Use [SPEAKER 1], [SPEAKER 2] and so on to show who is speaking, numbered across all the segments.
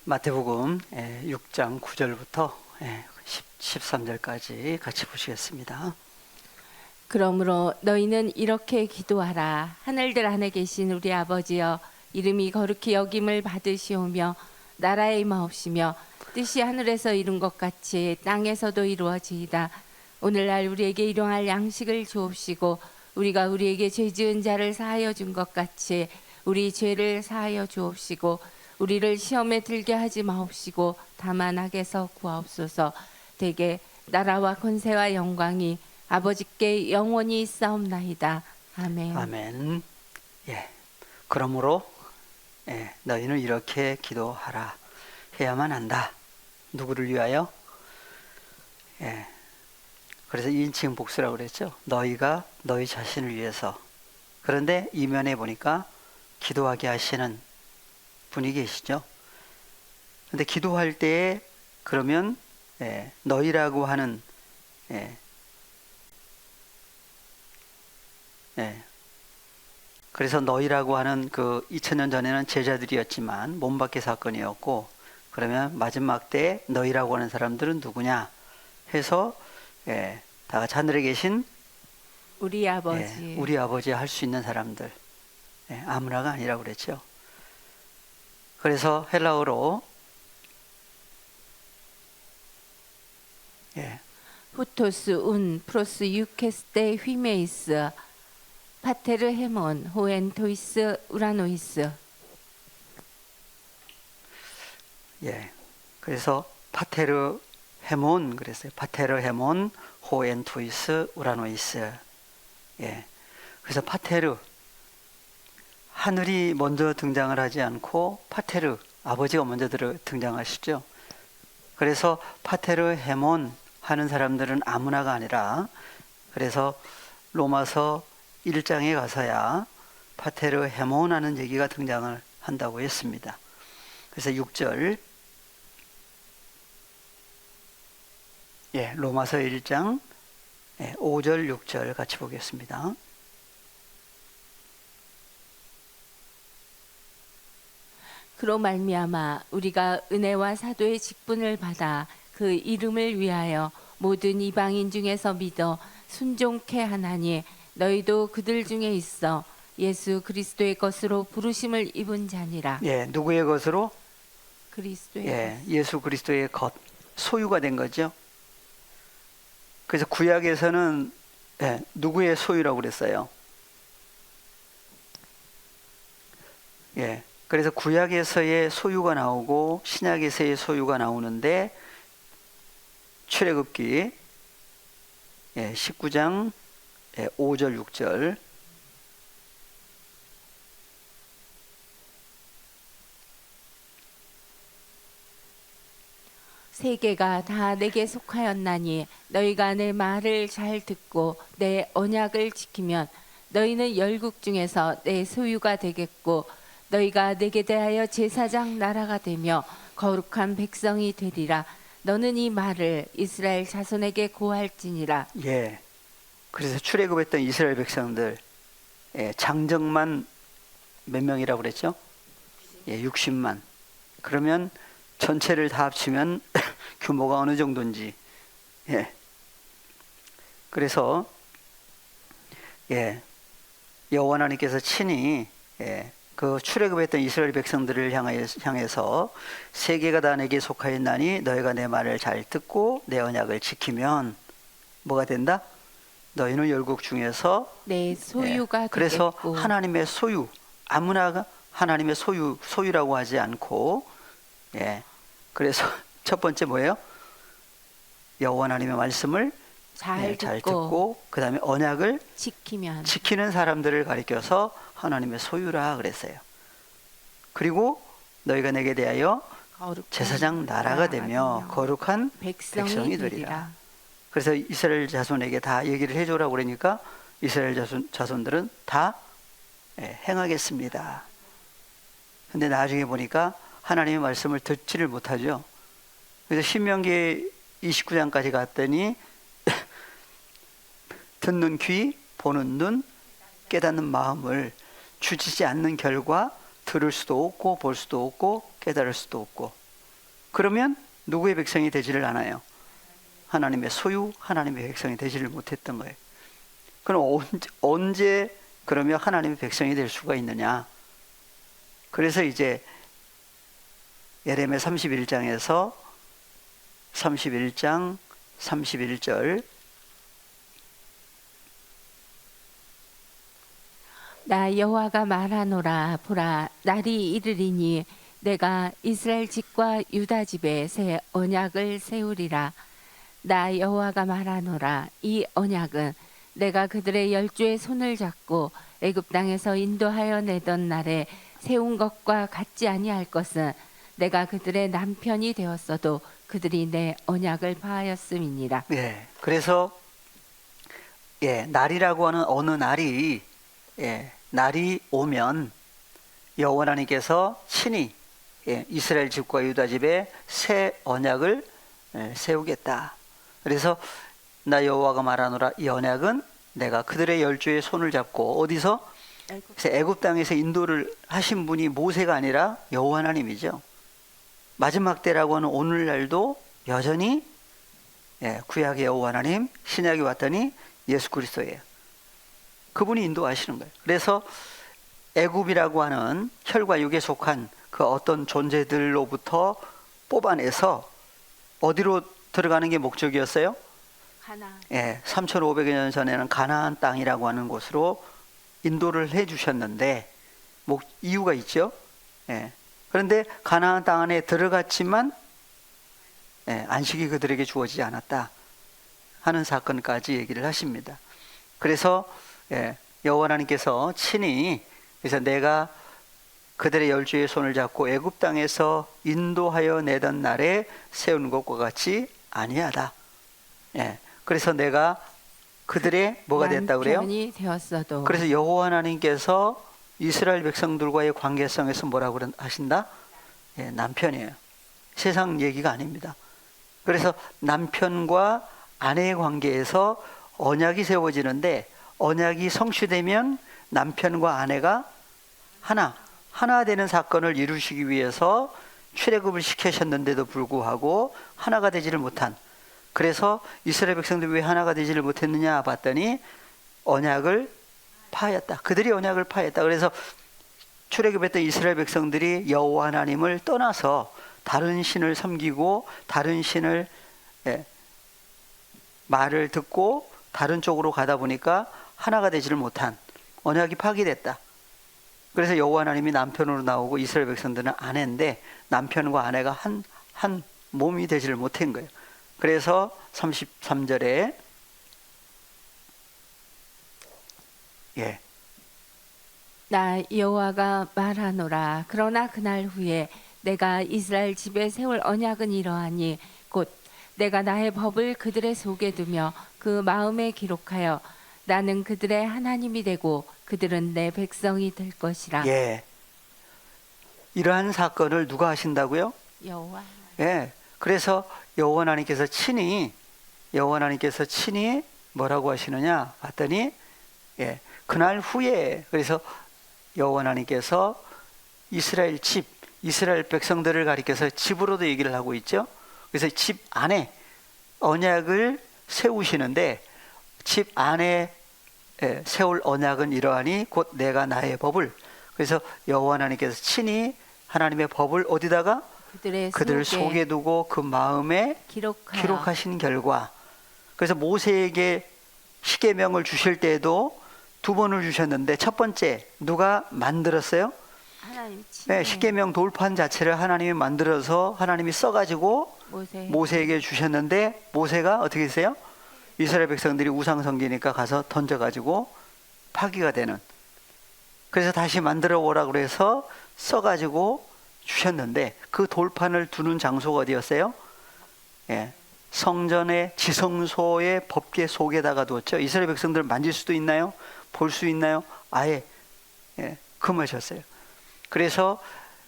[SPEAKER 1] 마태복음 6장 9절부터 13절까지 같이 보시겠습니다.
[SPEAKER 2] 그러므로 너희는 이렇게 기도하라. 하늘들 안에 계신 우리 아버지여, 이름이 거룩히 여김을 받으시오며 나라의 임하옵시며 뜻이 하늘에서 이룬 것 같이 땅에서도 이루어지이다. 오늘날 우리에게 일용할 양식을 주옵시고 우리가 우리에게 죄 지은 자를 사하여 준 것 같이 우리 죄를 사하여 주옵시고 우리를 시험에 들게 하지 마옵시고 다만 악에서 구하옵소서. 대개 나라와 권세와 영광이 아버지께 영원히 있사옵나이다. 아멘.
[SPEAKER 1] 아멘. 그러므로 너희는 이렇게 기도하라. 해야만 한다. 누구를 위하여? 그래서 2인칭 복수라고 그랬죠. 너희가 너희 자신을 위해서. 그런데 이면에 보니까 기도하게 하시는 분이 계시죠. 근데 기도할 때에 그러면 너희라고 하는 그래서 너희라고 하는 그 2000년 전에는 제자들이었지만 몸밖의 사건이었고, 그러면 마지막 때 너희라고 하는 사람들은 누구냐 해서 다 같이 하늘에 계신
[SPEAKER 2] 우리 아버지,
[SPEAKER 1] 우리 아버지 할 수 있는 사람들, 아무나가 아니라고 그랬죠. 그래서 헬라어로
[SPEAKER 2] 후토스 운 프로스 유케스테 휘메이스 파테르 헤몬 호엔 토이스 우라노이스.
[SPEAKER 1] 그래서 파테르 헤몬 그랬어요. 파테르 헤몬 호엔 토이스 우라노이스. 그래서 파테르, 하늘이 먼저 등장을 하지 않고 파테르, 아버지가 먼저 등장하시죠. 그래서 파테르 헤몬 하는 사람들은 아무나가 아니라, 그래서 로마서 1장에 가서야 파테르 헤몬 하는 얘기가 등장을 한다고 했습니다. 그래서 6절, 로마서 1장 5절 6절 같이 보겠습니다.
[SPEAKER 2] 그로 말미암아 우리가 은혜와 사도의 직분을 받아 그 이름을 위하여 모든 이방인 중에서 믿어 순종케 하나니, 너희도 그들 중에 있어 예수 그리스도의 것으로 부르심을 입은 자니라.
[SPEAKER 1] 누구의 것으로?
[SPEAKER 2] 그리스도의
[SPEAKER 1] 예수 그리스도의 것, 소유가 된 거죠. 그래서 구약에서는 누구의 소유라고 그랬어요? 그래서 구약에서의 소유가 나오고 신약에서의 소유가 나오는데, 출애굽기 19장 5절 6절
[SPEAKER 2] 세계가 다 내게 속하였나니 너희가 내 말을 잘 듣고 내 언약을 지키면 너희는 열국 중에서 내 소유가 되겠고 너희가 내게 대하여 제사장 나라가 되며 거룩한 백성이 되리라. 너는 이 말을 이스라엘 자손에게 고할지니라.
[SPEAKER 1] 그래서 출애굽했던 이스라엘 백성들 장정만 몇 명이라고 그랬죠? 60만. 그러면 전체를 다 합치면 규모가 어느 정도인지. 그래서 여호와 하나님께서 친히 그 출애굽했던 이스라엘 백성들을 향해서 세계가 다 내게 속하였나니 너희가 내 말을 잘 듣고 내 언약을 지키면 뭐가 된다? 너희는 열국 중에서
[SPEAKER 2] 내 소유가 되겠고.
[SPEAKER 1] 그래서 하나님의 소유, 아무나 하나님의 소유라고 하지 않고, 그래서 첫 번째 뭐예요? 여호와 하나님의 말씀을 잘 듣고 그 다음에 언약을 지키는 사람들을 가리켜서 하나님의 소유라 그랬어요. 그리고 너희가 내게 대하여 제사장 나라가 되며 거룩한 백성이 되리라. 그래서 이스라엘 자손에게 다 얘기를 해줘라고 그러니까 이스라엘 자손들은 다 행하겠습니다. 근데 나중에 보니까 하나님의 말씀을 듣지를 못하죠. 그래서 신명기 29장까지 갔더니 듣는 귀, 보는 눈, 깨닫는 마음을 주시지 않는 결과 들을 수도 없고 볼 수도 없고 깨달을 수도 없고, 그러면 누구의 백성이 되지를 않아요? 하나님의 소유, 하나님의 백성이 되지를 못했던 거예요. 그럼 언제 그러면 하나님의 백성이 될 수가 있느냐? 그래서 이제 예레미야 31장에서 31장 31절,
[SPEAKER 2] 나 여호와가 말하노라. 보라, 날이 이르리니 내가 이스라엘 집과 유다 집에 새 언약을 세우리라. 나 여호와가 말하노라. 이 언약은 내가 그들의 열조의 손을 잡고 애굽 땅에서 인도하여 내던 날에 세운 것과 같지 아니할 것은 내가 그들의 남편이 되었어도 그들이 내 언약을 파하였음이니라.
[SPEAKER 1] 예, 그래서 날이라고 하는 어느 날이 날이 오면 여호와 하나님께서 친히 이스라엘 집과 유다 집에 새 언약을 세우겠다. 그래서 나 여호와가 말하노라. 이 언약은 내가 그들의 열조의 손을 잡고, 어디서? 그래서 애굽 땅에서 인도를 하신 분이 모세가 아니라 여호와 하나님이죠. 마지막 때라고 하는 오늘날도 여전히 구약의 여호와 하나님, 신약이 왔더니 예수 그리스도예요. 그분이 인도하시는 거예요. 그래서 애굽이라고 하는 혈과 육에 속한 그 어떤 존재들로부터 뽑아내서 어디로 들어가는 게 목적이었어요?
[SPEAKER 2] 가나안.
[SPEAKER 1] 3,500여 년 전에는 가나안 땅이라고 하는 곳으로 인도를 해주셨는데 이유가 있죠. 그런데 가나안 땅 안에 들어갔지만 안식이 그들에게 주어지지 않았다 하는 사건까지 얘기를 하십니다. 그래서 여호와 하나님께서 친히, 그래서 내가 그들의 열조의 손을 잡고 애굽 땅에서 인도하여 내던 날에 세운 것과 같이 아니하다. 그래서 내가 그들의 뭐가 됐다 그래요?
[SPEAKER 2] 남편이 되었어도.
[SPEAKER 1] 그래서 여호와 하나님께서 이스라엘 백성들과의 관계성에서 뭐라고 하신다? 남편이에요. 세상 얘기가 아닙니다. 그래서 남편과 아내의 관계에서 언약이 세워지는데, 언약이 성취되면 남편과 아내가 하나 되는 사건을 이루시기 위해서 출애굽을 시키셨는데도 불구하고 하나가 되지를 못한, 그래서 이스라엘 백성들이 왜 하나가 되지를 못했느냐 봤더니 언약을 파하였다. 그들이 언약을 파했다. 그래서 출애굽했던 이스라엘 백성들이 여호와 하나님을 떠나서 다른 신을 섬기고 다른 신을 말을 듣고 다른 쪽으로 가다 보니까 하나가 되지를 못한, 언약이 파기됐다. 그래서 여호와 하나님이 남편으로 나오고 이스라엘 백성들은 아내인데 남편과 아내가 한 몸이 되지를 못한 거예요. 그래서 33절에
[SPEAKER 2] 나 여호와가 말하노라. 그러나 그날 후에 내가 이스라엘 집에 세울 언약은 이러하니 곧 내가 나의 법을 그들의 속에 두며 그 마음에 기록하여 나는 그들의 하나님이 되고 그들은 내 백성이 될 것이라.
[SPEAKER 1] 이러한 사건을 누가 하신다고요?
[SPEAKER 2] 여호와.
[SPEAKER 1] 그래서 여호와 하나님께서 친히 뭐라고 하시느냐 봤더니 그날 후에, 그래서 여호와 하나님께서 이스라엘 백성들을 가리켜서 집으로도 얘기를 하고 있죠. 그래서 집 안에 언약을 세우시는데, 집 안에 세울 언약은 이러하니 곧 내가 나의 법을, 그래서 여호와 하나님께서 친히 하나님의 법을 어디다가? 그들 속에 두고 그 마음에 기록하신 결과, 그래서 모세에게 십계명을 주실 때에도 두 번을 주셨는데 첫 번째 누가 만들었어요?
[SPEAKER 2] 하나님.
[SPEAKER 1] 십계명 돌판 자체를 하나님이 만들어서 하나님이 써가지고 모세에게 주셨는데, 모세가 어떻게 했어요? 이스라엘 백성들이 우상 섬기니까 가서 던져가지고 파기가 되는, 그래서 다시 만들어 오라 그래서 써가지고 주셨는데, 그 돌판을 두는 장소가 어디였어요? 성전의 지성소의 법궤 속에다가 두었죠. 이스라엘 백성들 만질 수도 있나요? 볼 수 있나요? 아예 금하셨어요. 그래서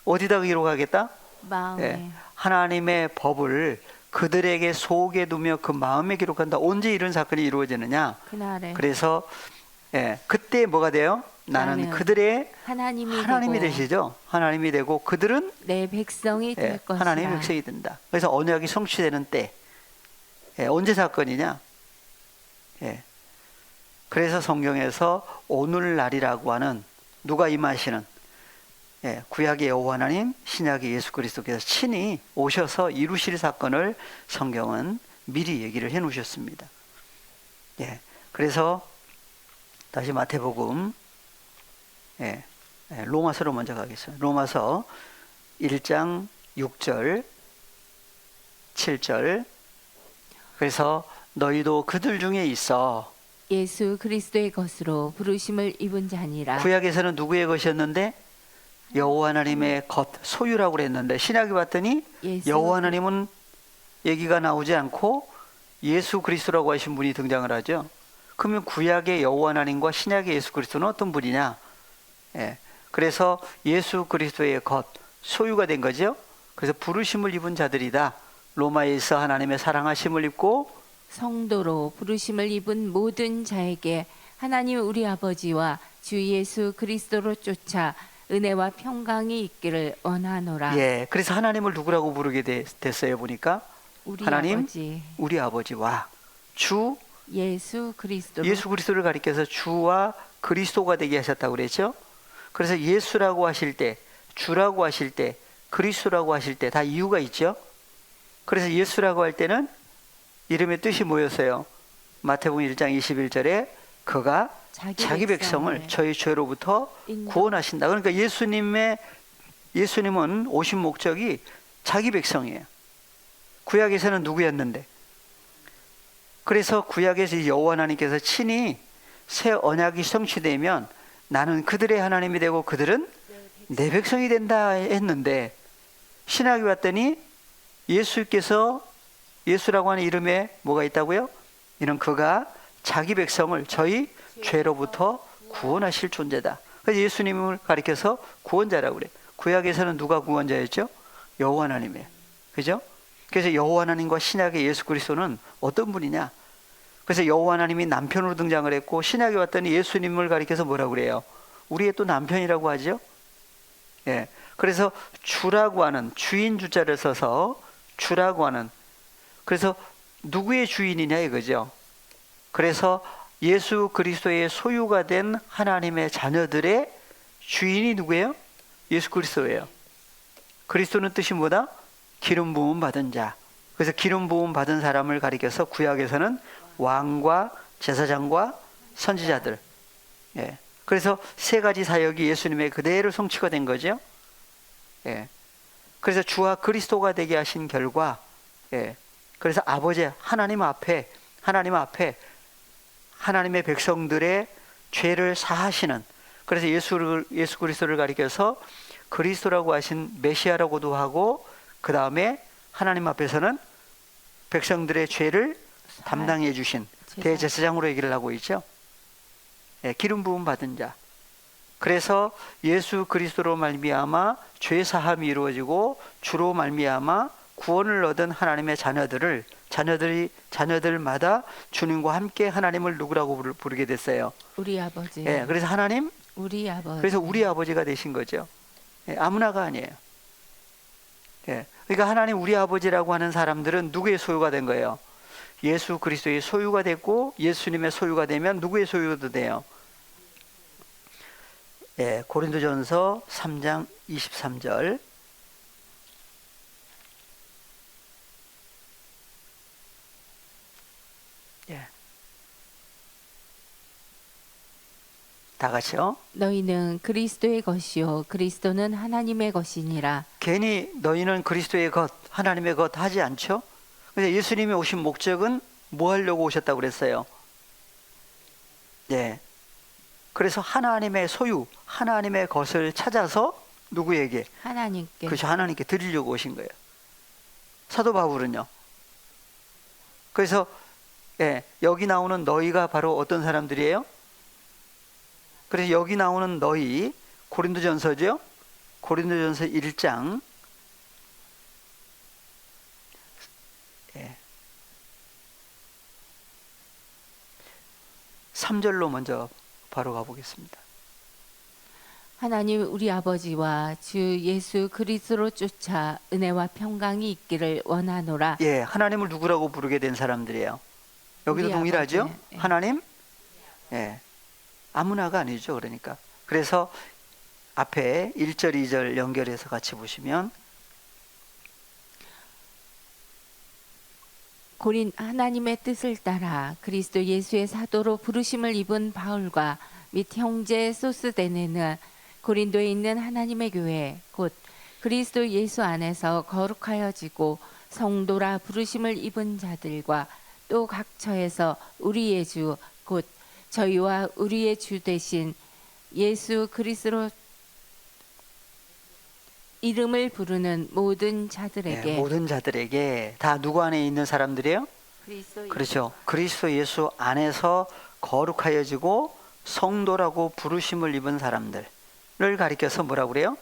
[SPEAKER 1] 어디다가 기록하겠다?
[SPEAKER 2] 마음에.
[SPEAKER 1] 하나님의 법을 그들에게 속에 두며 그 마음에 기록한다. 언제 이런 사건이 이루어지느냐?
[SPEAKER 2] 그날에.
[SPEAKER 1] 그래서 그때 뭐가 돼요? 나는 그들의 하나님이
[SPEAKER 2] 되고
[SPEAKER 1] 되시죠. 하나님이 되고 그들은
[SPEAKER 2] 내 백성이 될 것이라.
[SPEAKER 1] 하나님의 백성이 된다. 그래서 언약이 성취되는 때 언제 사건이냐? 그래서 성경에서 오늘날이라고 하는 누가 임하시는 구약의 여호와 하나님, 신약의 예수 그리스도께서 친히 오셔서 이루실 사건을 성경은 미리 얘기를 해 놓으셨습니다. 그래서 다시 마태복음 로마서로 먼저 가겠습니다. 로마서 1장 6절 7절. 그래서 너희도 그들 중에 있어
[SPEAKER 2] 예수 그리스도의 것으로 부르심을 입은 자니라.
[SPEAKER 1] 구약에서는 누구의 것이었는데 여호와 하나님의 것, 소유라고 그랬는데 신약에 봤더니 여호와 하나님은 얘기가 나오지 않고 예수 그리스도라고 하신 분이 등장을 하죠. 그러면 구약의 여호와 하나님과 신약의 예수 그리스도는 어떤 분이냐? 그래서 예수 그리스도의 것, 소유가 된 거죠. 그래서 부르심을 입은 자들이다. 로마에서 하나님의 사랑하심을 입고
[SPEAKER 2] 성도로 부르심을 입은 모든 자에게 하나님 우리 아버지와 주 예수 그리스도로 쫓아 은혜와 평강이 있기를 원하노라.
[SPEAKER 1] 그래서 하나님을 누구라고 부르게 됐어요 보니까
[SPEAKER 2] 우리
[SPEAKER 1] 하나님,
[SPEAKER 2] 아버지,
[SPEAKER 1] 우리 아버지와 주
[SPEAKER 2] 예수 그리스도.
[SPEAKER 1] 예수 그리스도를 가리켜서 주와 그리스도가 되게 하셨다고 그랬죠. 그래서 예수라고 하실 때, 주라고 하실 때, 그리스도라고 하실 때 다 이유가 있죠. 그래서 예수라고 할 때는 이름의 뜻이 뭐였어요? 마태복음 1장 21절에 그가 자기 백성을 저희 죄로부터 구원하신다. 그러니까 예수님은 오신 목적이 자기 백성이에요. 구약에서는 누구였는데? 그래서 구약에서 여호와 하나님께서 친히 새 언약이 성취되면 나는 그들의 하나님이 되고 그들은 내 백성이 된다 했는데 신약에 왔더니 예수께서 예수라고 하는 이름에 뭐가 있다고요? 이는 그가 자기 백성을 저희 죄로부터 구원하실 존재다. 그래서 예수님을 가리켜서 구원자라고 그래. 구약에서는 누가 구원자였죠? 여호와 하나님이에요. 그죠? 그래서 여호와 하나님과 신약의 예수 그리스도는 어떤 분이냐? 그래서 여호와 하나님이 남편으로 등장을 했고 신약에 왔더니 예수님을 가리켜서 뭐라고 그래요? 우리의 또 남편이라고 하죠. 그래서 주라고 하는 주인 주자를 써서 주라고 하는, 그래서 누구의 주인이냐 이거죠. 그래서 예수 그리스도의 소유가 된 하나님의 자녀들의 주인이 누구예요? 예수 그리스도예요. 그리스도는 뜻이 뭐다? 기름 부음 받은 자. 그래서 기름 부음 받은 사람을 가리켜서 구약에서는 왕과 제사장과 선지자들. 그래서 세 가지 사역이 예수님의 그대로 성취가 된 거죠. 그래서 주와 그리스도가 되게 하신 결과, 그래서 아버지 하나님 앞에 하나님의 백성들의 죄를 사하시는, 그래서 예수 그리스도를 가리켜서 그리스도라고 하신 메시아라고도 하고, 그 다음에 하나님 앞에서는 백성들의 죄를 담당해 주신 대제사장으로 얘기를 하고 있죠. 기름 부음 받은 자. 그래서 예수 그리스도로 말미암아 죄 사함이 이루어지고 주로 말미암아 구원을 얻은 하나님의 자녀들마다 주님과 함께 하나님을 누구라고 부르게 됐어요?
[SPEAKER 2] 우리 아버지.
[SPEAKER 1] 그래서 하나님,
[SPEAKER 2] 우리 아버지.
[SPEAKER 1] 그래서 우리 아버지가 되신 거죠. 아무나가 아니에요. 그러니까 하나님 우리 아버지라고 하는 사람들은 누구의 소유가 된 거예요? 예수 그리스도의 소유가 됐고, 예수님의 소유가 되면 누구의 소유도 돼요? 고린도전서 3장 23절. 다 같이요.
[SPEAKER 2] 너희는 그리스도의 것이요 그리스도는 하나님의 것이니라.
[SPEAKER 1] 괜히 너희는 그리스도의 것, 하나님의 것 하지 않죠? 근데 예수님이 오신 목적은 뭐 하려고 오셨다고 그랬어요? 그래서 하나님의 소유, 하나님의 것을 찾아서 누구에게?
[SPEAKER 2] 하나님께.
[SPEAKER 1] 그렇죠. 하나님께 드리려고 오신 거예요. 사도 바울은요. 그래서 여기 나오는 너희가 바로 어떤 사람들이에요? 그래서 여기 나오는 너희, 고린도전서죠. 고린도전서 1장 3절로 먼저 바로 가보겠습니다.
[SPEAKER 2] 하나님 우리 아버지와 주 예수 그리스도로 쫓아 은혜와 평강이 있기를 원하노라.
[SPEAKER 1] 예, 하나님을 누구라고 부르게 된 사람들이에요? 여기도
[SPEAKER 2] 우리
[SPEAKER 1] 동일하죠?
[SPEAKER 2] 아버지. 예.
[SPEAKER 1] 하나님? 예. 아무나가 아니죠. 그러니까. 그래서 앞에 1절, 2절 연결해서 같이 보시면
[SPEAKER 2] 고린 하나님의 뜻을 따라 그리스도 예수의 사도로 부르심을 입은 바울과 및 형제 소스데네는 고린도에 있는 하나님의 교회 곧 그리스도 예수 안에서 거룩하여지고 성도라 부르심을 입은 자들과 또 각 처에서 우리의 주 곧 저희와 우리의 주 되신 예수 그리스도 이름을 부르는 모든 자들에게
[SPEAKER 1] 예, 모든 자들에게 다 누구 안에 있는 사람들이에요?
[SPEAKER 2] 그리스도
[SPEAKER 1] 그렇죠. 그리스도 예수 안에서 거룩하여지고 성도라고 부르심을 입은 사람들을 가리켜서 뭐라고 그래요?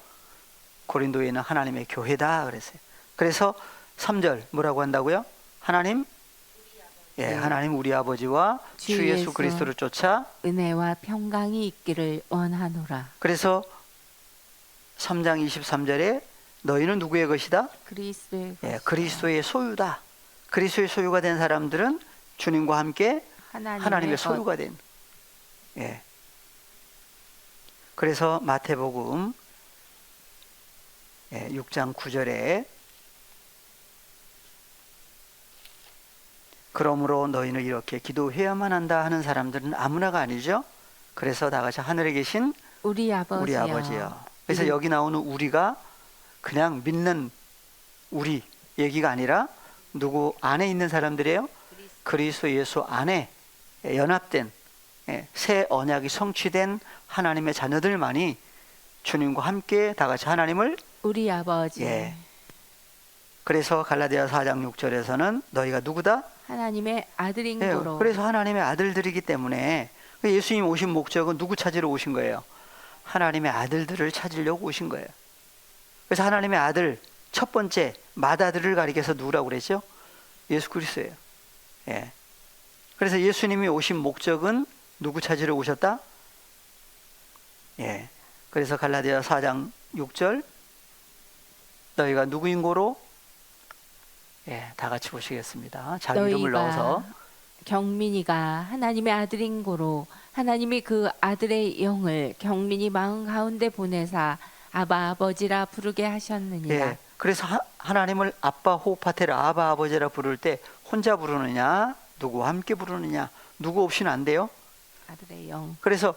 [SPEAKER 1] 고린도에 있는 하나님의 교회다 그랬어요. 그래서 3절 뭐라고 한다고요? 하나님? 예, 하나님 우리 아버지와 주 예수 그리스도를 쫓아
[SPEAKER 2] 은혜와 평강이 있기를 원하노라.
[SPEAKER 1] 그래서 3장 23절에 너희는 누구의 것이다?
[SPEAKER 2] 그리스도의
[SPEAKER 1] 예,
[SPEAKER 2] 것이다.
[SPEAKER 1] 그리스도의 소유다. 그리스도의 소유가 된 사람들은 주님과 함께 하나님의
[SPEAKER 2] 것.
[SPEAKER 1] 소유가 된. 예. 그래서 마태복음 6장 9절에 그러므로 너희는 이렇게 기도해야만 한다 하는 사람들은 아무나가 아니죠. 그래서 다 같이 하늘에 계신
[SPEAKER 2] 우리
[SPEAKER 1] 우리 아버지요. 그래서 여기 나오는 우리가 그냥 믿는 우리 얘기가 아니라 누구 안에 있는 사람들이에요? 그리스도 예수 안에 연합된 새 언약이 성취된 하나님의 자녀들만이 주님과 함께 다 같이 하나님을
[SPEAKER 2] 우리 아버지.
[SPEAKER 1] 예. 그래서 갈라디아 4장 6절에서는 너희가 누구다?
[SPEAKER 2] 하나님의 아들인
[SPEAKER 1] 예,
[SPEAKER 2] 거로.
[SPEAKER 1] 그래서 하나님의 아들들이기 때문에 예수님 오신 목적은 누구 찾으러 오신 거예요? 하나님의 아들들을 찾으려고 오신 거예요. 그래서 하나님의 아들 첫 번째 맏아들을 가리켜서 누구라고 그랬죠? 예수 그리스도예요. 예. 그래서 예수님이 오신 목적은 누구 찾으러 오셨다? 예. 그래서 갈라디아 4장 6절 너희가 누구인 고로? 예, 다 같이 보시겠습니다. 자기 이름을 넣어서
[SPEAKER 2] 경민이가 하나님의 아들인 고로 하나님이 그 아들의 영을 경민이 마음 가운데 보내사 아바 아버지라 부르게 하셨느니라.
[SPEAKER 1] 예. 그래서 하나님을 아빠 호파테라 아바 아버지라 부를 때 혼자 부르느냐 누구와 함께 부르느냐 누구 없이는 안 돼요.
[SPEAKER 2] 아들의 영.
[SPEAKER 1] 그래서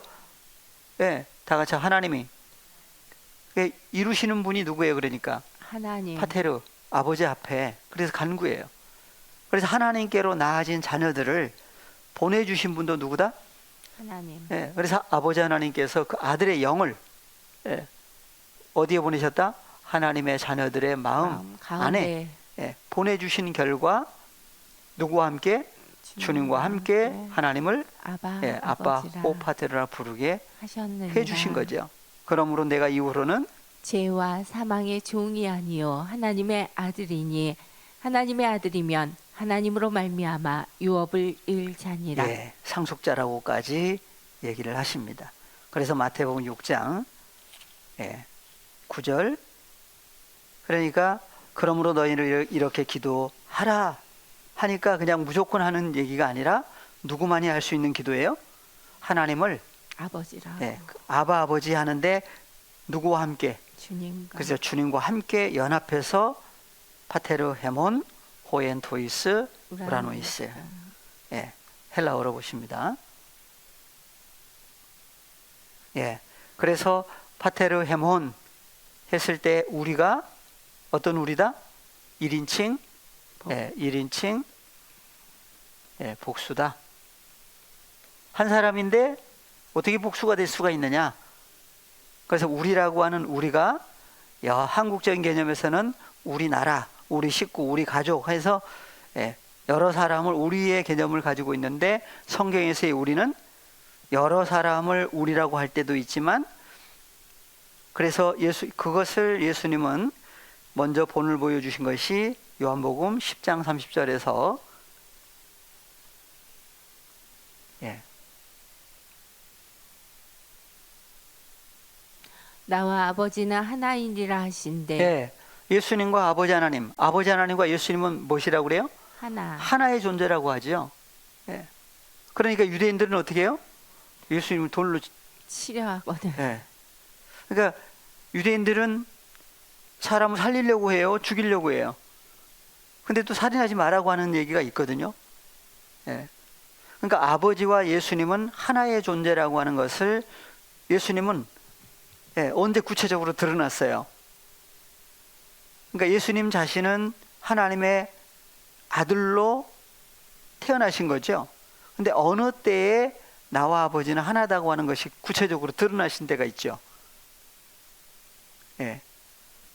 [SPEAKER 1] 예, 다 같이 하나님이 이루시는 분이 누구예요? 그러니까
[SPEAKER 2] 하나님.
[SPEAKER 1] 파테르 아버지 앞에 그래서 간구예요. 그래서 하나님께로 나아진 자녀들을 보내주신 분도 누구다?
[SPEAKER 2] 하나님.
[SPEAKER 1] 예, 그래서 아버지 하나님께서 그 아들의 영을 예, 어디에 보내셨다? 하나님의 자녀들의 마음 안에 보내주신 결과 누구와 함께? 주님과 함께 하나님을 아빠 호파테르라 부르게
[SPEAKER 2] 하셨느니라.
[SPEAKER 1] 해주신 거죠. 그러므로 내가 이후로는
[SPEAKER 2] 죄와 사망의 종이 아니요 하나님의 아들이니 하나님의 아들이면 하나님으로 말미암아 유업을 잃자니라.
[SPEAKER 1] 예, 상속자라고까지 얘기를 하십니다. 그래서 마태복음 6장 9절 그러니까 그러므로 너희는 이렇게 기도하라 하니까 그냥 무조건 하는 얘기가 아니라 누구만이 할 수 있는 기도예요? 하나님을
[SPEAKER 2] 아버지라.
[SPEAKER 1] 아바 아버지 하는데 누구와 함께?
[SPEAKER 2] 주님과.
[SPEAKER 1] 그래서 주님과 함께 연합해서 파테르 헤몬 호엔 토이스 우라노이스. 예, 헬라어로 보십니다. 예, 그래서 파테르 헤몬 했을 때 우리가 어떤 우리다? 1인칭, 1인칭, 복수다. 한 사람인데 어떻게 복수가 될 수가 있느냐? 그래서 우리라고 하는 우리가 한국적인 개념에서는 우리나라, 우리 식구, 우리 가족 해서 여러 사람을 우리의 개념을 가지고 있는데 성경에서의 우리는 여러 사람을 우리라고 할 때도 있지만 그래서 그것을 예수님은 먼저 본을 보여주신 것이 요한복음 10장 30절에서
[SPEAKER 2] 나와 아버지는 하나이니라 하신데
[SPEAKER 1] 예, 예수님과 아버지 하나님과 예수님은 무엇이라고 그래요?
[SPEAKER 2] 하나.
[SPEAKER 1] 하나의 존재라고 하죠. 예. 그러니까 유대인들은 어떻게 해요? 예수님을 돌로
[SPEAKER 2] 치려하거든.
[SPEAKER 1] 예. 그러니까 유대인들은 사람을 살리려고 해요, 죽이려고 해요. 근데 또 살인하지 말라고 하는 얘기가 있거든요. 예. 그러니까 아버지와 예수님은 하나의 존재라고 하는 것을 예수님은 언제 구체적으로 드러났어요. 그러니까 예수님 자신은 하나님의 아들로 태어나신 거죠. 근데 어느 때에 나와 아버지는 하나다고 하는 것이 구체적으로 드러나신 때가 있죠. 예.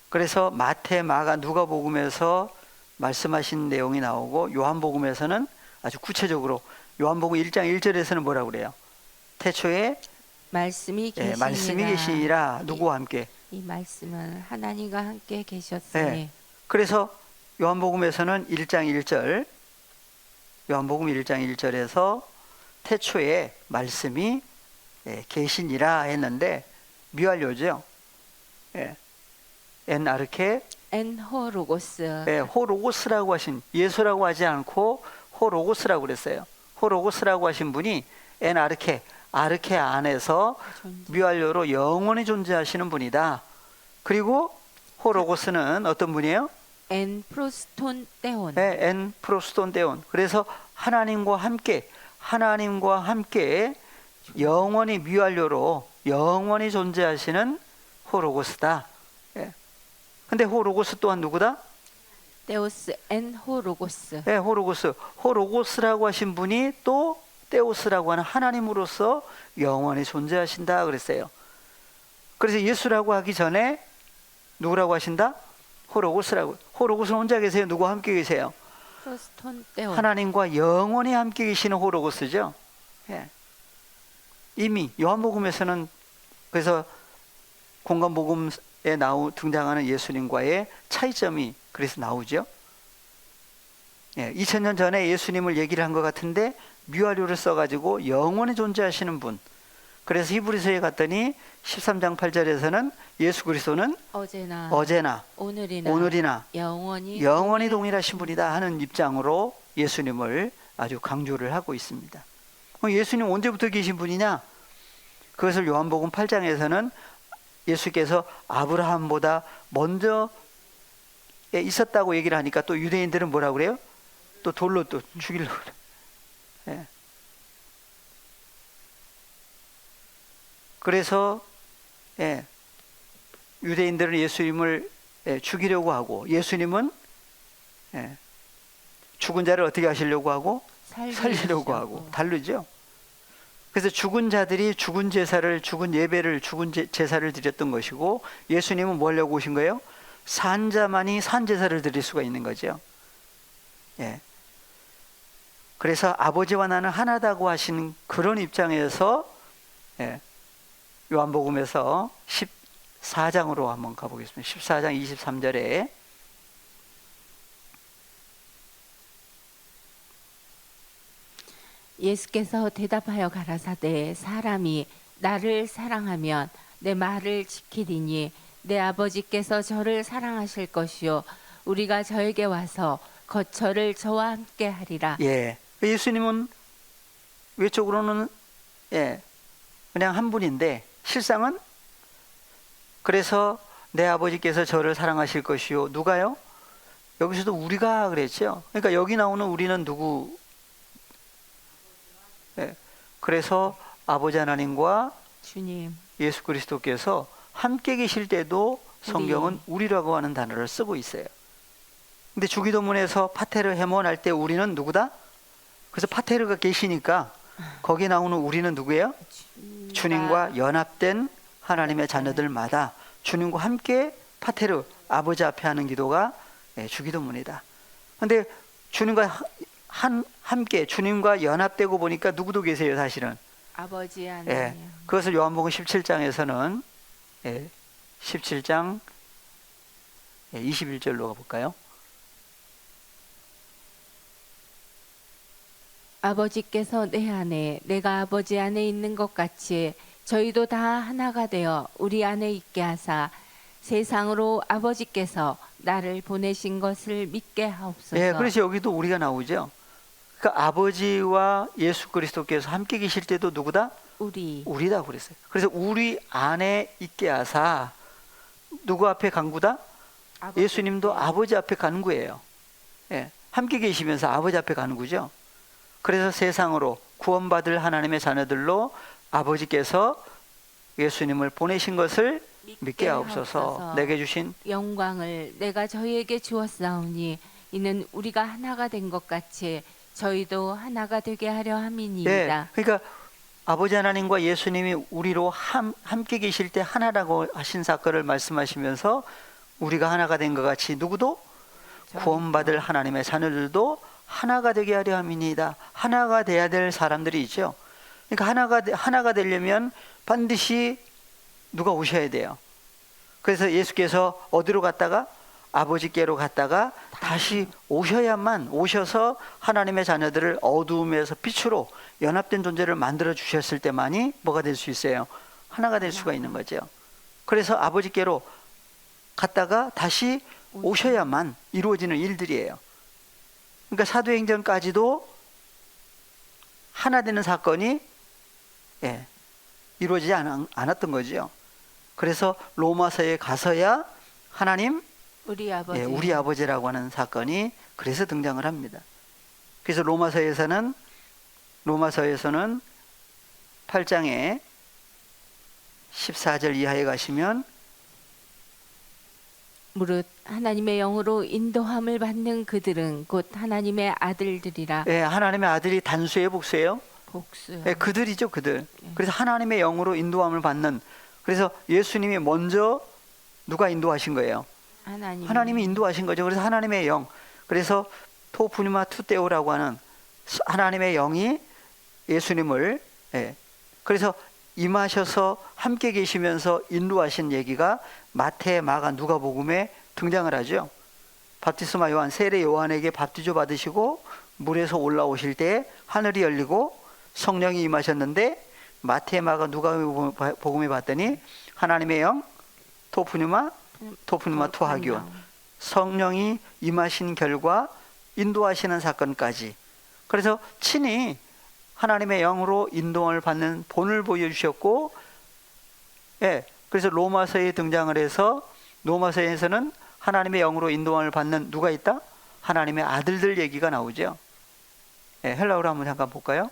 [SPEAKER 1] 그래서 마태, 마가, 누가복음에서 말씀하신 내용이 나오고 요한복음에서는 아주 구체적으로 요한복음 1장 1절에서는 뭐라고 그래요? 태초에
[SPEAKER 2] 말씀이 계시니라.
[SPEAKER 1] 말씀이 계시니라. 누구와 함께?
[SPEAKER 2] 이 말씀은 하나님과 함께 계셨으니.
[SPEAKER 1] 예. 그래서 요한복음에서는 1장 1절, 요한복음 1장 1절에서 태초에 말씀이 계시니라 했는데 미완료죠. 엔 아르케
[SPEAKER 2] 엔 호로고스.
[SPEAKER 1] 호로고스라고 하신, 예수라고 하지 않고 호로고스라고 그랬어요. 호로고스라고 하신 분이 엔 아르케 안에서 미완료로 영원히 존재하시는 분이다. 그리고 호로고스는 어떤 분이에요?
[SPEAKER 2] 엔 프로스톤 떼온.
[SPEAKER 1] 엔 프로스톤 데온. 그래서 하나님과 함께 영원히 미완료로 영원히 존재하시는 호로고스다. 근데 호로고스 또한 누구다?
[SPEAKER 2] 데오스 엔 호로고스.
[SPEAKER 1] 호로고스라고 하신 분이 또 데오스라고 하는 하나님으로서 영원히 존재하신다 그랬어요. 그래서 예수라고 하기 전에 누구라고 하신다? 호로고스라고. 호로고스는 혼자 계세요? 누구와 함께 계세요?
[SPEAKER 2] 프로스톤 떼온.
[SPEAKER 1] 하나님과 영원히 함께 계시는 호로고스죠. 이미 요한복음에서는 그래서 공간복음에 등장하는 예수님과의 차이점이 그래서 나오죠. 2000년 전에 예수님을 얘기를 한 것 같은데 미완료를 써가지고 영원히 존재하시는 분. 그래서 히브리서에 갔더니 13장 8절에서는 예수 그리스도는 어제나 오늘이나 영원히 동일하신 분이다 하는 입장으로 예수님을 아주 강조를 하고 있습니다. 예수님 언제부터 계신 분이냐? 그것을 요한복음 8장에서는 예수께서 아브라함보다 먼저 있었다고 얘기를 하니까 또 유대인들은 뭐라고 그래요? 또 돌로 또 죽이려고 그래요. 그래서 유대인들은 예수님을 죽이려고 하고 예수님은 죽은 자를 어떻게 하시려고 하고? 살리려고 하고. 다르죠. 그래서 죽은 자들이 죽은 제사를, 죽은 예배를, 죽은 제사를 드렸던 것이고 예수님은 뭐 하려고 오신 거예요? 산 자만이 산 제사를 드릴 수가 있는 거죠. 그래서 아버지와 나는 하나다고 하신 그런 입장에서 요한복음에서 14장으로 한번 가보겠습니다. 14장 23절에
[SPEAKER 2] 예수께서 대답하여 가라사대 사람이 나를 사랑하면 내 말을 지키리니 내 아버지께서 저를 사랑하실 것이요 우리가 저에게 와서 거처를 저와 함께 하리라.
[SPEAKER 1] 예수님은 외적으로는 그냥 한 분인데 실상은 그래서 내 아버지께서 저를 사랑하실 것이요 누가요? 여기서도 우리가 그랬죠. 그러니까 여기 나오는 우리는 누구? 그래서 아버지 하나님과
[SPEAKER 2] 주님
[SPEAKER 1] 예수 그리스도께서 함께 계실 때도 성경은 우리라고 하는 단어를 쓰고 있어요. 근데 주기도문에서 파테르 헤몬 할 때 우리는 누구다? 그래서 파테르가 계시니까 거기 나오는 우리는 누구예요? 주님과 연합된 하나님의 자녀들마다 주님과 함께 파테르 아버지 앞에 하는 기도가 주기도문이다. 근데 주님과 함께 주님과 연합되고 보니까 누구도 계세요 사실은.
[SPEAKER 2] 아버지 하나님.
[SPEAKER 1] 그것을 요한복음 17장에서는 17장 21절로 가볼까요?
[SPEAKER 2] 아버지께서 내 안에 내가 아버지 안에 있는 것 같이 저희도 다 하나가 되어 우리 안에 있게 하사 세상으로 아버지께서 나를 보내신 것을 믿게 하옵소서.
[SPEAKER 1] 예, 그래서 여기도 우리가 나오죠. 그러니까 아버지와 예수 그리스도께서 함께 계실 때도 누구다? 우리다 그랬어요. 그래서 우리 안에 있게 하사 누구 앞에 간구다? 예수님도 아버지 앞에 간구예요. 예, 함께 계시면서 아버지 앞에 간구죠. 그래서 세상으로 구원받을 하나님의 자녀들로 아버지께서 예수님을 보내신 것을 믿게 하옵소서. 내게 주신
[SPEAKER 2] 영광을 내가 저희에게 주었사오니 이는 우리가 하나가 된 것 같이 저희도 하나가 되게 하려 함이니이다.
[SPEAKER 1] 예, 그러니까 아버지 하나님과 예수님이 우리로 함께 계실 때 하나라고 하신 사건을 말씀하시면서 우리가 하나가 된 것 같이 누구도 구원받을 하나님의 자녀들도 하나가 되게 하려 함이니이다. 하나가 돼야 될 사람들이 있죠. 그러니까 하나가 되려면 반드시 누가 오셔야 돼요. 그래서 예수께서 어디로 갔다가 아버지께로 갔다가 다시 오셔서 하나님의 자녀들을 어두움에서 빛으로 연합된 존재를 만들어 주셨을 때만이 뭐가 될 수 있어요? 하나가 될 수가 있는 거죠. 그래서 아버지께로 갔다가 다시 오셔야만 이루어지는 일들이에요. 그러니까 사도행전까지도 하나 되는 사건이 이루어지지 않았던 거죠. 그래서 로마서에 가서야 하나님 우리 아버지라고 하는 사건이 그래서 등장을 합니다. 그래서 로마서에서는 8장에 14절 이하에 가시면
[SPEAKER 2] 무릇 하나님의 영으로 인도함을 받는 그들은 곧 하나님의 아들들이라.
[SPEAKER 1] 예, 하나님의 아들이 단수예요, 복수예요?
[SPEAKER 2] 복수요.
[SPEAKER 1] 예, 그들이죠, 그들. 그래서 하나님의 영으로 인도함을 받는. 그래서 예수님이 먼저 누가 인도하신 거예요? 하나님이 인도하신 거죠. 그래서 하나님의 영. 그래서 토푸니마 투테오라고 하는 하나님의 영이 예수님을 그래서 임하셔서 함께 계시면서 인도하신 얘기가 마태, 마가, 누가복음에 등장을 하죠. 바티스마 요한, 세례 요한에게 밥주조 받으시고 물에서 올라오실 때 하늘이 열리고 성령이 임하셨는데 마태, 마가, 누가복음에 봤더니 하나님의 영, 토푸니마 투하기온, 성령이 임하신 결과 인도하시는 사건까지. 그래서 친히 하나님의 영으로 인도를 받는 본을 보여주셨고, 그래서 로마서에 등장을 해서 로마서에서는 하나님의 영으로 인도를 받는 누가 있다? 하나님의 아들들 얘기가 나오죠. 헬라어로 한번 잠깐 볼까요?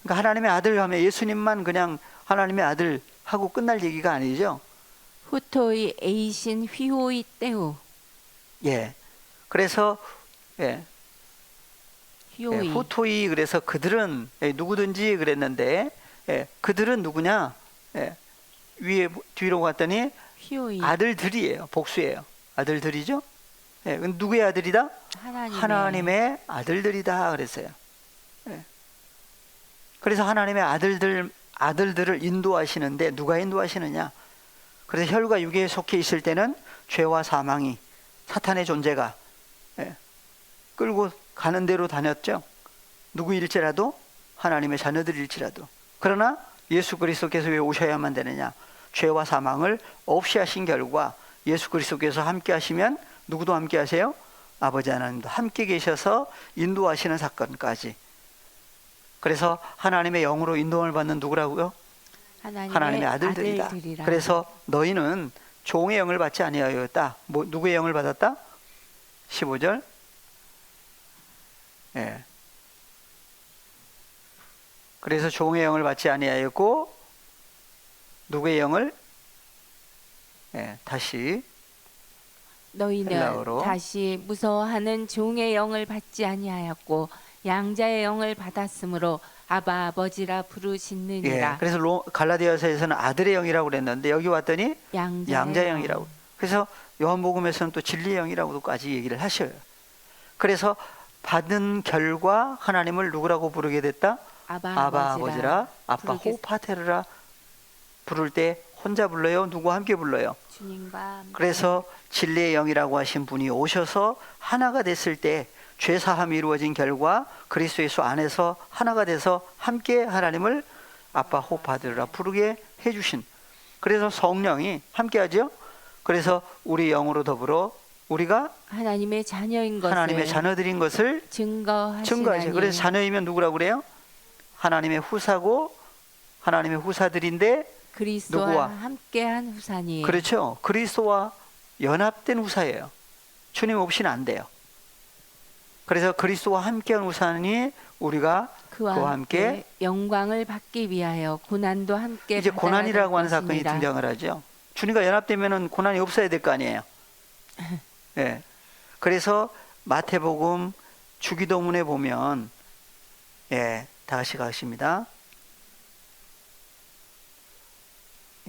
[SPEAKER 1] 그러니까 하나님의 아들 하면 예수님만 그냥 하나님의 아들 하고 끝날 얘기가 아니죠.
[SPEAKER 2] 후토이 에이신 휘호이 때우.
[SPEAKER 1] 그래서
[SPEAKER 2] 휘호이.
[SPEAKER 1] 후토이, 그래서 그들은 누구든지 그랬는데 그들은 누구냐? 위에 뒤로 갔더니
[SPEAKER 2] 휘호이.
[SPEAKER 1] 아들들이에요. 복수예요. 아들들이죠. 누구의 아들이다? 하나님의 아들들이다 그랬어요. 그래서 하나님의 아들들을 인도하시는데 누가 인도하시느냐? 그래서 혈과 육에 속해 있을 때는 죄와 사망이, 사탄의 존재가 끌고 가는 대로 다녔죠. 누구일지라도, 하나님의 자녀들일지라도. 그러나 예수 그리스도께서 왜 오셔야만 되느냐? 죄와 사망을 없이 하신 결과 예수 그리스도께서 함께 하시면 누구도 함께 하세요? 아버지 하나님도 함께 계셔서 인도하시는 사건까지. 그래서 하나님의 영으로 인도를 받는 누구라고요? 하나님의 아들들이다. 그래서 너희는 종의 영을 받지 아니하였다. 누구의 영을 받았다? 15절. 그래서 종의 영을 받지 아니하였고 누구의 영을? 다시
[SPEAKER 2] 너희는
[SPEAKER 1] 헬라어로.
[SPEAKER 2] 다시 무서워하는 종의 영을 받지 아니하였고 양자의 영을 받았으므로 아바 아버지라 부르시느니라.
[SPEAKER 1] 그래서 갈라디아서에서는 아들의 영이라고 그랬는데 여기 왔더니 양자의 영이라고. 그래서 요한복음에서는 또 진리의 영이라고도까지 얘기를 하셔요. 그래서 받은 결과 하나님을 누구라고 부르게 됐다? 아바 아버지라. 아빠 호파테르라 부를 때 혼자 불러요? 누구와 함께 불러요?
[SPEAKER 2] 주님과 함께.
[SPEAKER 1] 그래서 진리의 영이라고 하신 분이 오셔서 하나가 됐을 때 죄사함이 이루어진 결과 그리스도 예수 안에서 하나가 돼서 함께 하나님을 아빠 호흡 받으라 부르게 해주신. 그래서 성령이 함께하죠. 그래서 우리 영으로 더불어 우리가
[SPEAKER 2] 하나님의 자녀인 것을
[SPEAKER 1] 하나님의 자녀들인 것을
[SPEAKER 2] 증거하시나니.
[SPEAKER 1] 증거하죠. 그래서 자녀이면 누구라고 그래요? 하나님의 후사고 하나님의 후사들인데
[SPEAKER 2] 그리스도와
[SPEAKER 1] 누구와?
[SPEAKER 2] 함께한 후사니에요.
[SPEAKER 1] 그렇죠. 그리스도와 연합된 후사예요. 주님 없이는 안 돼요. 그래서 그리스도와 함께한 후사니 우리가 그와 함께
[SPEAKER 2] 영광을 받기 위하여 고난도 함께
[SPEAKER 1] 이제
[SPEAKER 2] 받아야
[SPEAKER 1] 고난이라고 하는
[SPEAKER 2] 될
[SPEAKER 1] 사건이
[SPEAKER 2] 것입니다.
[SPEAKER 1] 등장을 하죠. 주님과 연합되면은 고난이 없어야 될 거 아니에요. 예. 그래서 마태복음 주기도문에 보면 예, 다 같이 가십니다.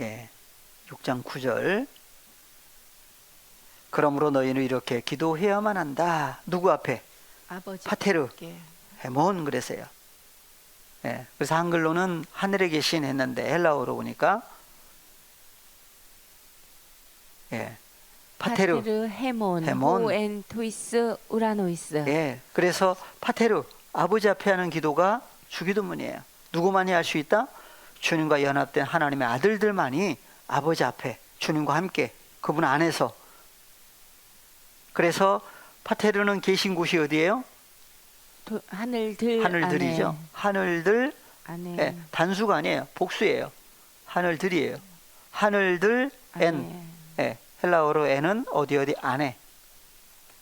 [SPEAKER 1] 예. 6장 9절. 그러므로 너희는 이렇게 기도해야만 한다. 누구 앞에?
[SPEAKER 2] 아버지
[SPEAKER 1] 파테르,께 헤몬 그랬어요. 예. 그래서 한글로는 하늘에 계신 했는데 헬라어로 보니까 예. 파테르.
[SPEAKER 2] 헤몬,
[SPEAKER 1] 헤몬.
[SPEAKER 2] 호엔 토이스 우라노이스.
[SPEAKER 1] 예. 그래서 파테르 아버지 앞에 하는 기도가 주기도문이에요. 누구만이 할 수 있다? 주님과 연합된 하나님의 아들들만이 아버지 앞에 주님과 함께 그분 안에서. 그래서 파테르는 계신 곳이 어디예요? 하늘들이죠.
[SPEAKER 2] 안에.
[SPEAKER 1] 하늘들.
[SPEAKER 2] 안에.
[SPEAKER 1] 예, 단수가 아니에요. 복수예요. 하늘들이에요. 하늘들 엔.
[SPEAKER 2] 안에.
[SPEAKER 1] 예, 헬라어로 n은 어디 안에.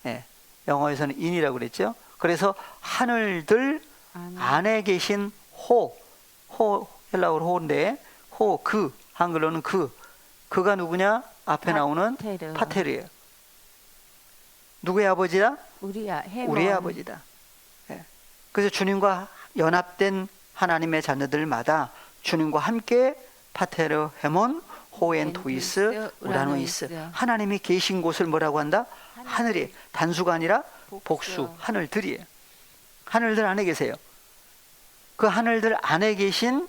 [SPEAKER 1] 예, 영어에서는 in이라고 그랬죠. 그래서 하늘들 안에 계신 호 헬라어로 호인데 그 한글로는 그가 누구냐? 앞에 나오는 파테르예요. 누구의 아버지다? 우리의 아버지다. 예. 그래서 주님과 연합된 하나님의 자녀들마다 주님과 함께 파테르, 헤몬, 호엔 토이스, 우라노이스. 하나님이 계신 곳을 뭐라고 한다? 하늘이. 단수가 아니라 복수. 하늘들이에요. 하늘들 안에 계세요. 그 하늘들 안에 계신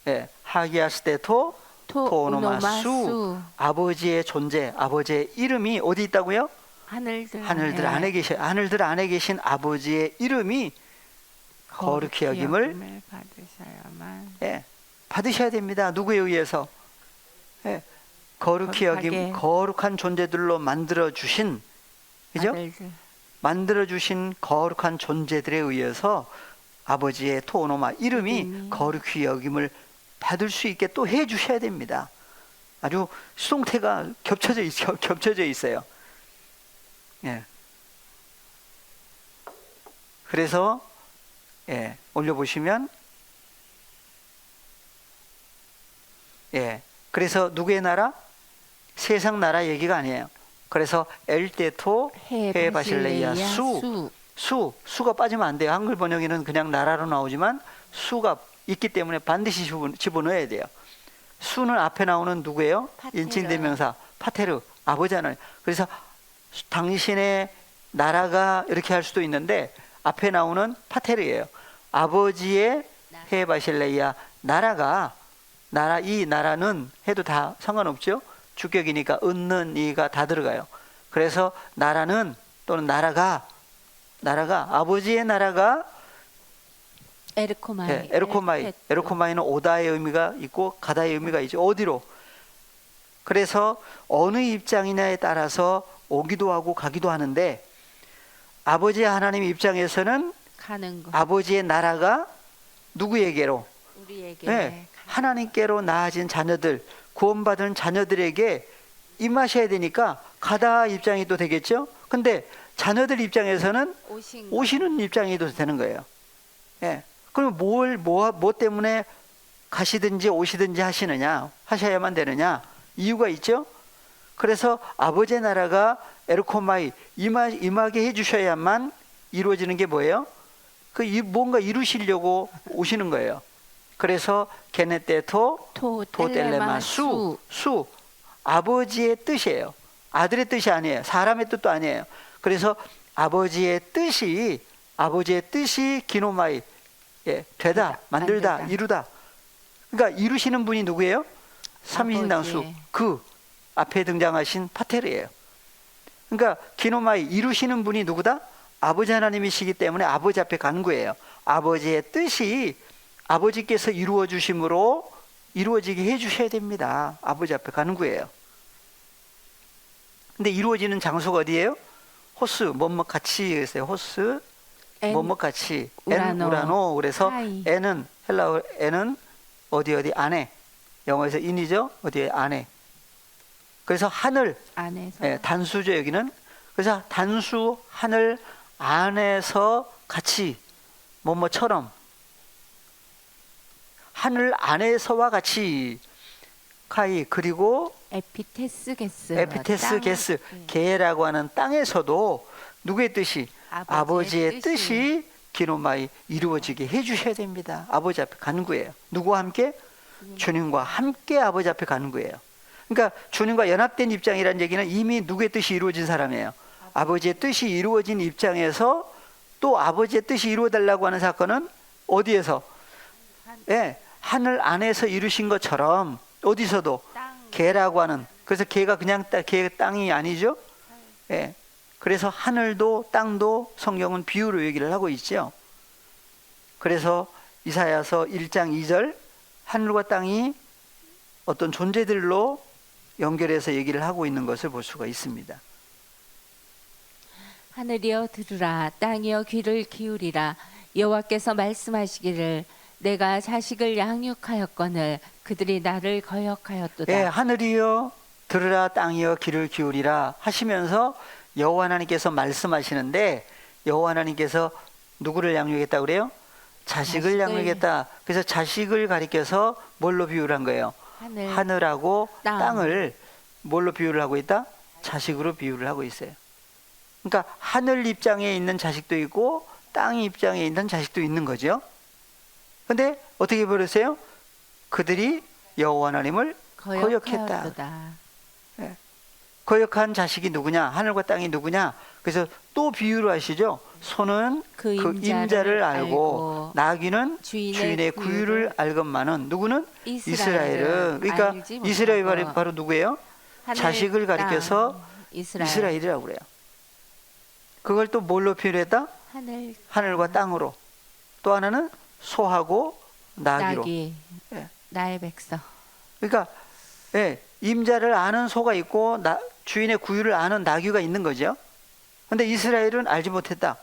[SPEAKER 1] 예, 하기아스테토 토노마수 아버지의 존재, 아버지의 이름이 어디 있다고요? 하늘들 안에 계셔. 하늘들 안에 계신 아버지의 이름이 거룩히 여김을 예, 받으셔야 됩니다. 누구에 의해서? 예, 거룩히 여김, 거룩한 존재들로 만들어 주신, 그죠? 만들어 주신 거룩한 존재들에 의해서 아버지의 토노마 이름이 거룩히 여김을 받을 수 있게 또 해 주셔야 됩니다. 아주 수동태가 겹쳐져 있어요. 예. 그래서 예, 올려보시면 예, 그래서 누구의 나라? 세상 나라 얘기가 아니에요. 그래서 엘테토 헤바실레이아 수가 빠지면 안 돼요. 한글 번역에는 그냥 나라로 나오지만 수가 있기 때문에 반드시 집어넣어야 돼요. 수는 앞에 나오는 누구예요? 인칭대명사 파테르, 아버지 하나님. 그래서 당신의 나라가 이렇게 할 수도 있는데 앞에 나오는 파테르예요. 아버지의 헤바실레이아 이 나라는 해도 다 상관없죠. 주격이니까 은는 이가 다 들어가요. 그래서 나라는 또는 나라가 아버지의 나라가 에르코마이는 오다의 의미가 있고 가다의 의미가 있죠. 어디로? 그래서 어느 입장이냐에 따라서 오기도 하고 가기도 하는데 아버지 하나님 입장에서는 아버지의 나라가 누구에게로?
[SPEAKER 2] 우리에게
[SPEAKER 1] 네, 하나님께로 나아진 자녀들, 구원받은 자녀들에게 임하셔야 되니까 가다 입장이 또 되겠죠. 근데 자녀들 입장에서는 오시는 입장이 또 되는 거예요. 예. 그럼 뭐 때문에 가시든지 오시든지 하셔야만 되느냐? 이유가 있죠. 그래서 아버지의 나라가 에르코마이 임하게 해주셔야만 이루어지는 게 뭐예요? 뭔가 이루시려고 오시는 거예요. 그래서 게네테토 토텔레마 수 아버지의 뜻이에요. 아들의 뜻이 아니에요. 사람의 뜻도 아니에요. 그래서 아버지의 뜻이 기노마이 되다, 만들다, 이루다. 그러니까 이루시는 분이 누구예요? 삼위신당수 그 앞에 등장하신 파테르예요. 그러니까 기노마이 이루시는 분이 누구다? 아버지 하나님이시기 때문에 아버지 앞에 간구예요. 아버지의 뜻이 아버지께서 이루어 주심으로 이루어지게 해 주셔야 됩니다. 아버지 앞에 가는 거예요. 근데 이루어지는 장소가 어디예요? 호스 뭐뭐 같이 했어요. 호스
[SPEAKER 2] 엔,
[SPEAKER 1] 뭐뭐 같이
[SPEAKER 2] 우라노,
[SPEAKER 1] 우라노. 그래서
[SPEAKER 2] 하이.
[SPEAKER 1] N은 헬라어 N은 어디 안에, 영어에서 인이죠. 어디에 안에. 그래서 하늘,
[SPEAKER 2] 안에서
[SPEAKER 1] 예, 단수죠 여기는. 그래서 단수 하늘 안에서 같이 뭐뭐처럼 하늘 안에서와 같이 카이. 그리고
[SPEAKER 2] 에피테스 게스
[SPEAKER 1] 에피테스 게스 게라고 하는 땅에서도 누구의 뜻이? 아버지의 뜻이 기노마이 이루어지게 해주셔야 됩니다. 아버지 앞에 가는 거예요. 누구와 함께? 주님과 함께 아버지 앞에 가는 거예요. 그러니까 주님과 연합된 입장이라는 얘기는 이미 누구의 뜻이 이루어진 사람이에요. 아버지의 뜻이 이루어진 입장에서 또 아버지의 뜻이 이루어달라고 하는 사건은 어디에서? 예, 하늘 안에서 이루신 것처럼 어디서도 개라고 하는, 그래서 개가 그냥 개 땅이 아니죠. 예, 그래서 하늘도 땅도 성경은 비유로 얘기를 하고 있죠. 그래서 이사야서 1장 2절 하늘과 땅이 어떤 존재들로 연결해서 얘기를 하고 있는 것을 볼 수가 있습니다.
[SPEAKER 2] 하늘이여 들으라 땅이여 귀를 기울이라 여호와께서 말씀하시기를 내가 자식을 양육하였거늘 그들이 나를 거역하였도다.
[SPEAKER 1] 예, 하늘이여 들으라 땅이여 귀를 기울이라 하시면서 여호와 하나님께서 말씀하시는데, 여호와 하나님께서 누구를 양육했다 그래요? 자식을 양육했다. 그래서 자식을 가리켜서 뭘로 비유를 한 거예요? 하늘하고 땅을 뭘로 비유를 하고 있다? 자식으로 비유를 하고 있어요. 그러니까 하늘 입장에 있는 자식도 있고 땅 입장에 있는 자식도 있는 거죠. 근데 어떻게 버렸어요? 그들이 여호와 하나님을 거역했다. 예. 거역한 자식이 누구냐? 하늘과 땅이 누구냐? 그래서 또 비유를 하시죠. 소는 그 임자를 알고 나귀는 주인의 구유를 알건만은 누구는? 이스라엘은. 그러니까 이스라엘이 바로 누구예요? 자식을 가리켜서 이스라엘이라고 그래요. 그걸 또 뭘로 표현했다? 하늘과 땅으로. 또 하나는 소하고 나귀로. 예.
[SPEAKER 2] 나의 백성.
[SPEAKER 1] 그러니까 예, 임자를 아는 소가 있고 주인의 구유를 아는 나귀가 있는 거죠. 그런데 이스라엘은 알지 못했다.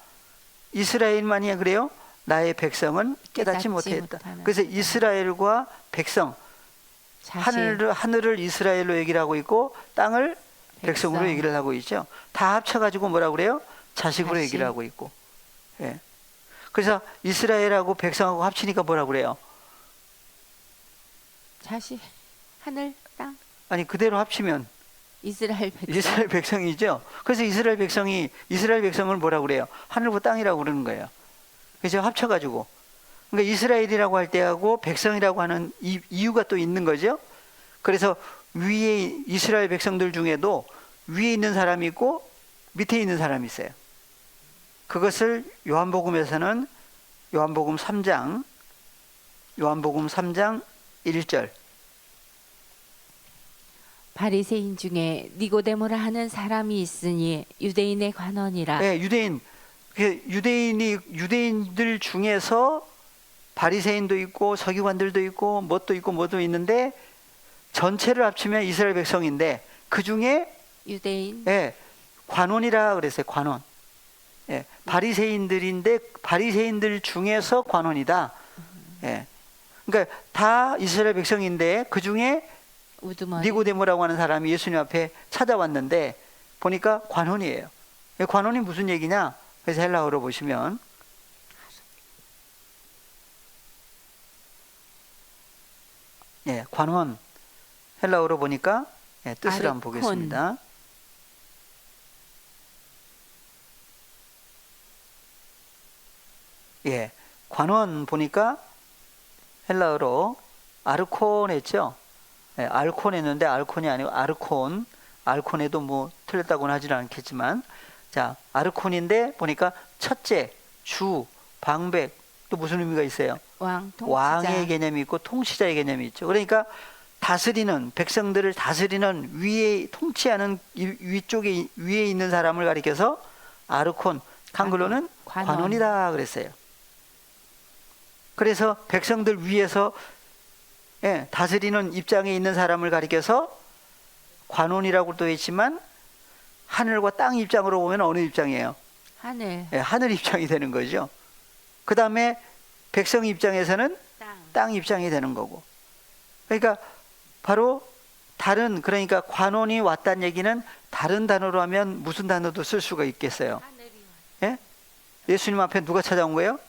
[SPEAKER 1] 이스라엘만이 그래요? 나의 백성은 깨닫지 못했다. 그래서 이스라엘과 백성, 하늘을 이스라엘로 얘기를 하고 있고 땅을 백성으로 얘기를 하고 있죠. 다 합쳐가지고 뭐라고 그래요? 자식으로 얘기를 하고 있고. 예. 그래서 이스라엘하고 백성하고 합치니까 뭐라고 그래요?
[SPEAKER 2] 자식, 하늘, 땅.
[SPEAKER 1] 아니 그대로 합치면
[SPEAKER 2] 이스라엘 백성.
[SPEAKER 1] 이스라엘 백성이죠. 그래서 이스라엘 백성을 뭐라고 그래요? 하늘과 땅이라고 그러는 거예요. 그래서 합쳐가지고. 그러니까 이스라엘이라고 할 때하고 백성이라고 하는 이유가 또 있는 거죠. 그래서 위에 이스라엘 백성들 중에도 위에 있는 사람이 있고 밑에 있는 사람이 있어요. 그것을 요한복음에서는 요한복음 3장 1절
[SPEAKER 2] 바리새인 중에 니고데모라 하는 사람이 있으니 유대인의 관원이라.
[SPEAKER 1] 네, 유대인들 중에서 바리새인도 있고 서기관들도 있고 뭐도 있는데 전체를 합치면 이스라엘 백성인데 그 중에
[SPEAKER 2] 유대인.
[SPEAKER 1] 네, 관원이라 그랬어요. 관원. 예, 바리새인들인데 바리새인들 중에서 관원이다. 예, 그러니까 다 이스라엘 백성인데 그 중에 니고데모라고 하는 사람이 예수님 앞에 찾아왔는데 보니까 관원이에요. 관원이 무슨 얘기냐? 그래서 헬라어로 보시면 예, 관원 헬라어로 보니까 예, 뜻을 한번 보겠습니다. 예, 관원 보니까 헬라어로 아르콘 했죠. 예, 알콘 했는데 알콘이 아니고 아르콘. 알콘에도 뭐 틀렸다고는 하지는 않겠지만, 자, 아르콘인데 보니까 첫째, 주, 방백, 또 무슨 의미가 있어요? 왕의 개념이 있고 통치자의 개념이 있죠. 그러니까 다스리는, 백성들을 다스리는 위에 통치하는 위쪽에 위에 있는 사람을 가리켜서 아르콘, 한글로는 관원이다 그랬어요. 그래서 백성들 위에서 다스리는 입장에 있는 사람을 가리켜서 관원이라고도 했지만 하늘과 땅 입장으로 보면 어느 입장이에요?
[SPEAKER 2] 하늘,
[SPEAKER 1] 하늘 입장이 되는 거죠. 그 다음에 백성 입장에서는 땅 입장이 되는 거고. 그러니까 바로 다른, 그러니까 관원이 왔다는 얘기는 다른 단어로 하면 무슨 단어도 쓸 수가 있겠어요?
[SPEAKER 2] 하늘이
[SPEAKER 1] 예? 예수님 앞에 누가 찾아온 거예요?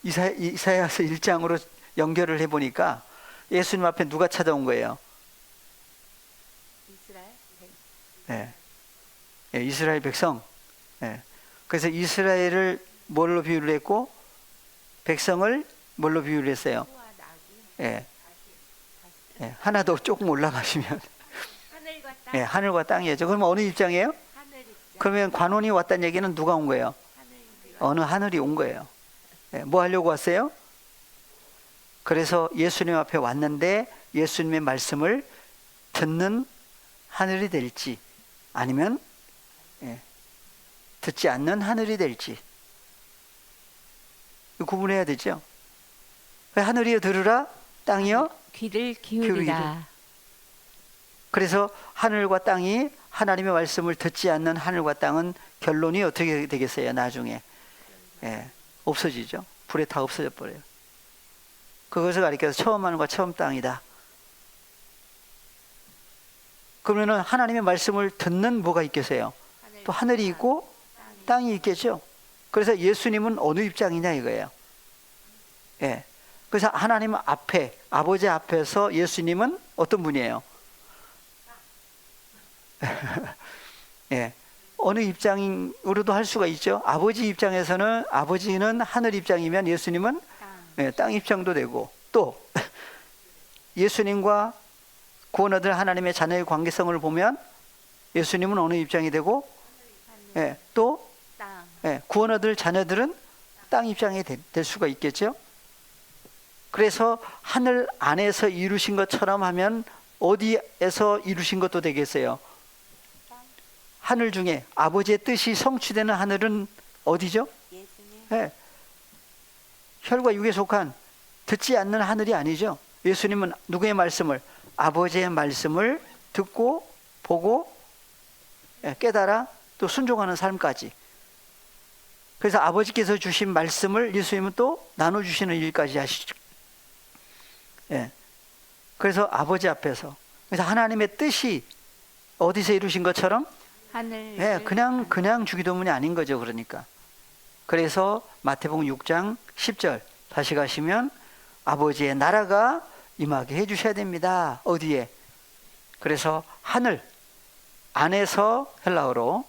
[SPEAKER 1] 이사야서 1장으로 연결을 해보니까 예수님 앞에 누가 찾아온 거예요?
[SPEAKER 2] 이스라엘.
[SPEAKER 1] 이스라엘 백성. 그래서 이스라엘을 뭘로 비유를 했고 백성을 뭘로 비유를 했어요?
[SPEAKER 2] 소와 낙이.
[SPEAKER 1] 하나 더 조금 올라가시면
[SPEAKER 2] 하늘과 땅.
[SPEAKER 1] 하늘과 땅이죠. 그러면 어느 입장이에요?
[SPEAKER 2] 하늘 입장.
[SPEAKER 1] 그러면 관원이 왔다는 얘기는 누가 온 거예요?
[SPEAKER 2] 하늘이.
[SPEAKER 1] 어느 하늘이 온 거예요. 뭐 하려고 왔어요? 그래서 예수님 앞에 왔는데 예수님의 말씀을 듣는 하늘이 될지 아니면 듣지 않는 하늘이 될지 구분해야 되죠. 하늘이여 들으라, 땅이여
[SPEAKER 2] 귀를 기울이라.
[SPEAKER 1] 그래서 하늘과 땅이 하나님의 말씀을 듣지 않는 하늘과 땅은 결론이 어떻게 되겠어요? 나중에 없어지죠. 불에 다 없어져 버려요. 그것을 가리켜서 처음 하늘과 처음 땅이다. 그러면은 하나님의 말씀을 듣는 뭐가 있겠어요? 또 하늘이 있고 땅이 있겠죠. 그래서 예수님은 어느 입장이냐 이거예요. 그래서 하나님 앞에, 아버지 앞에서 예수님은 어떤 분이에요? 어느 입장으로도 할 수가 있죠. 아버지 입장에서는 아버지는 하늘 입장이면 예수님은 땅 입장도 되고, 또 예수님과 구원 얻을 하나님의 자녀의 관계성을 보면 예수님은 어느 입장이 되고 또 구원 얻을 자녀들은 땅 입장이 될 수가 있겠죠. 그래서 하늘 안에서 이루신 것처럼 하면 어디에서 이루신 것도 되겠어요? 하늘 중에 아버지의 뜻이 성취되는 하늘은 어디죠?
[SPEAKER 2] 예수님.
[SPEAKER 1] 혈과 육에 속한 듣지 않는 하늘이 아니죠. 예수님은 누구의 말씀을? 아버지의 말씀을 듣고 보고 깨달아 또 순종하는 삶까지. 그래서 아버지께서 주신 말씀을 예수님은 또 나눠주시는 일까지 하시죠. 그래서 아버지 앞에서, 그래서 하나님의 뜻이 어디서 이루신 것처럼
[SPEAKER 2] 하늘.
[SPEAKER 1] 그냥 주기도문이 아닌 거죠. 그러니까 그래서 마태복음 6장 10절 다시 가시면 아버지의 나라가 임하게 해주셔야 됩니다. 어디에? 그래서 하늘 안에서, 헬라어로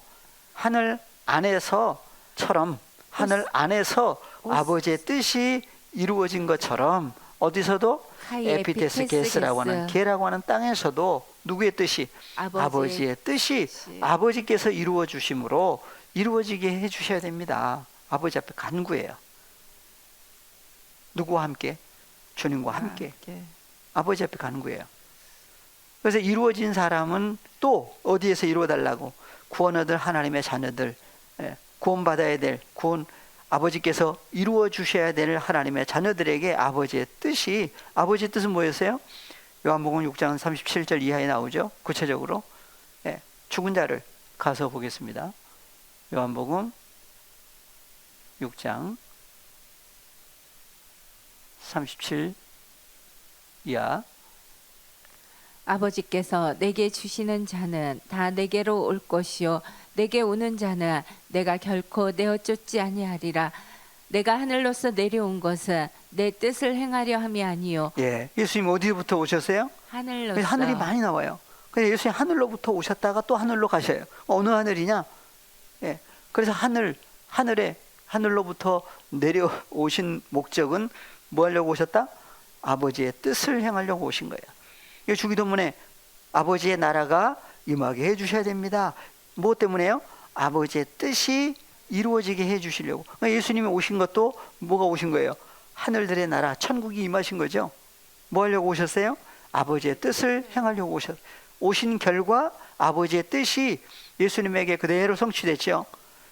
[SPEAKER 1] 하늘 안에서처럼, 하늘 안에서 아버지의 뜻이 이루어진 것처럼 어디서도 에피테스 게스라고 하는 게라고 하는 땅에서도 누구의 뜻이? 아버지의 뜻이 아버지께서 이루어 주심으로 이루어지게 해 주셔야 됩니다. 아버지 앞에 간구해요. 누구와 함께? 주님과 함께. 아버지 앞에 간구해요. 그래서 이루어진 사람은 또 어디에서 이루어 달라고? 구원 얻을 하나님의 자녀들, 구원받아야 될, 아버지께서 이루어 주셔야 될 하나님의 자녀들에게 아버지의 뜻이, 아버지의 뜻은 뭐였어요? 요한복음 6장 37절 이하에 나오죠. 구체적으로 죽은 자를 가서 보겠습니다. 요한복음 6장 37 이하.
[SPEAKER 2] 아버지께서 내게 주시는 자는 다 내게로 올 것이요 내게 오는 자는 내가 결코 내어 쫓지 아니하리라. 내가 하늘로서 내려온 것은 내 뜻을 행하려 함이 아니요.
[SPEAKER 1] 예수님 어디부터 오셨어요?
[SPEAKER 2] 하늘로서.
[SPEAKER 1] 하늘이 많이 나와요. 그래서 예수님 하늘로부터 오셨다가 또 하늘로 가셔요. 어느 하늘이냐? 그래서 하늘로부터 내려오신 목적은 뭐 하려고 오셨다? 아버지의 뜻을 행하려고 오신 거예요. 주기도문에 아버지의 나라가 임하게 해주셔야 됩니다. 뭐 때문에요? 아버지의 뜻이 이루어지게 해주시려고. 예수님이 오신 것도 뭐가 오신 거예요? 하늘들의 나라, 천국이 임하신 거죠. 뭐 하려고 오셨어요? 아버지의 뜻을 행하려고 오신 결과 아버지의 뜻이 예수님에게 그대로 성취됐죠.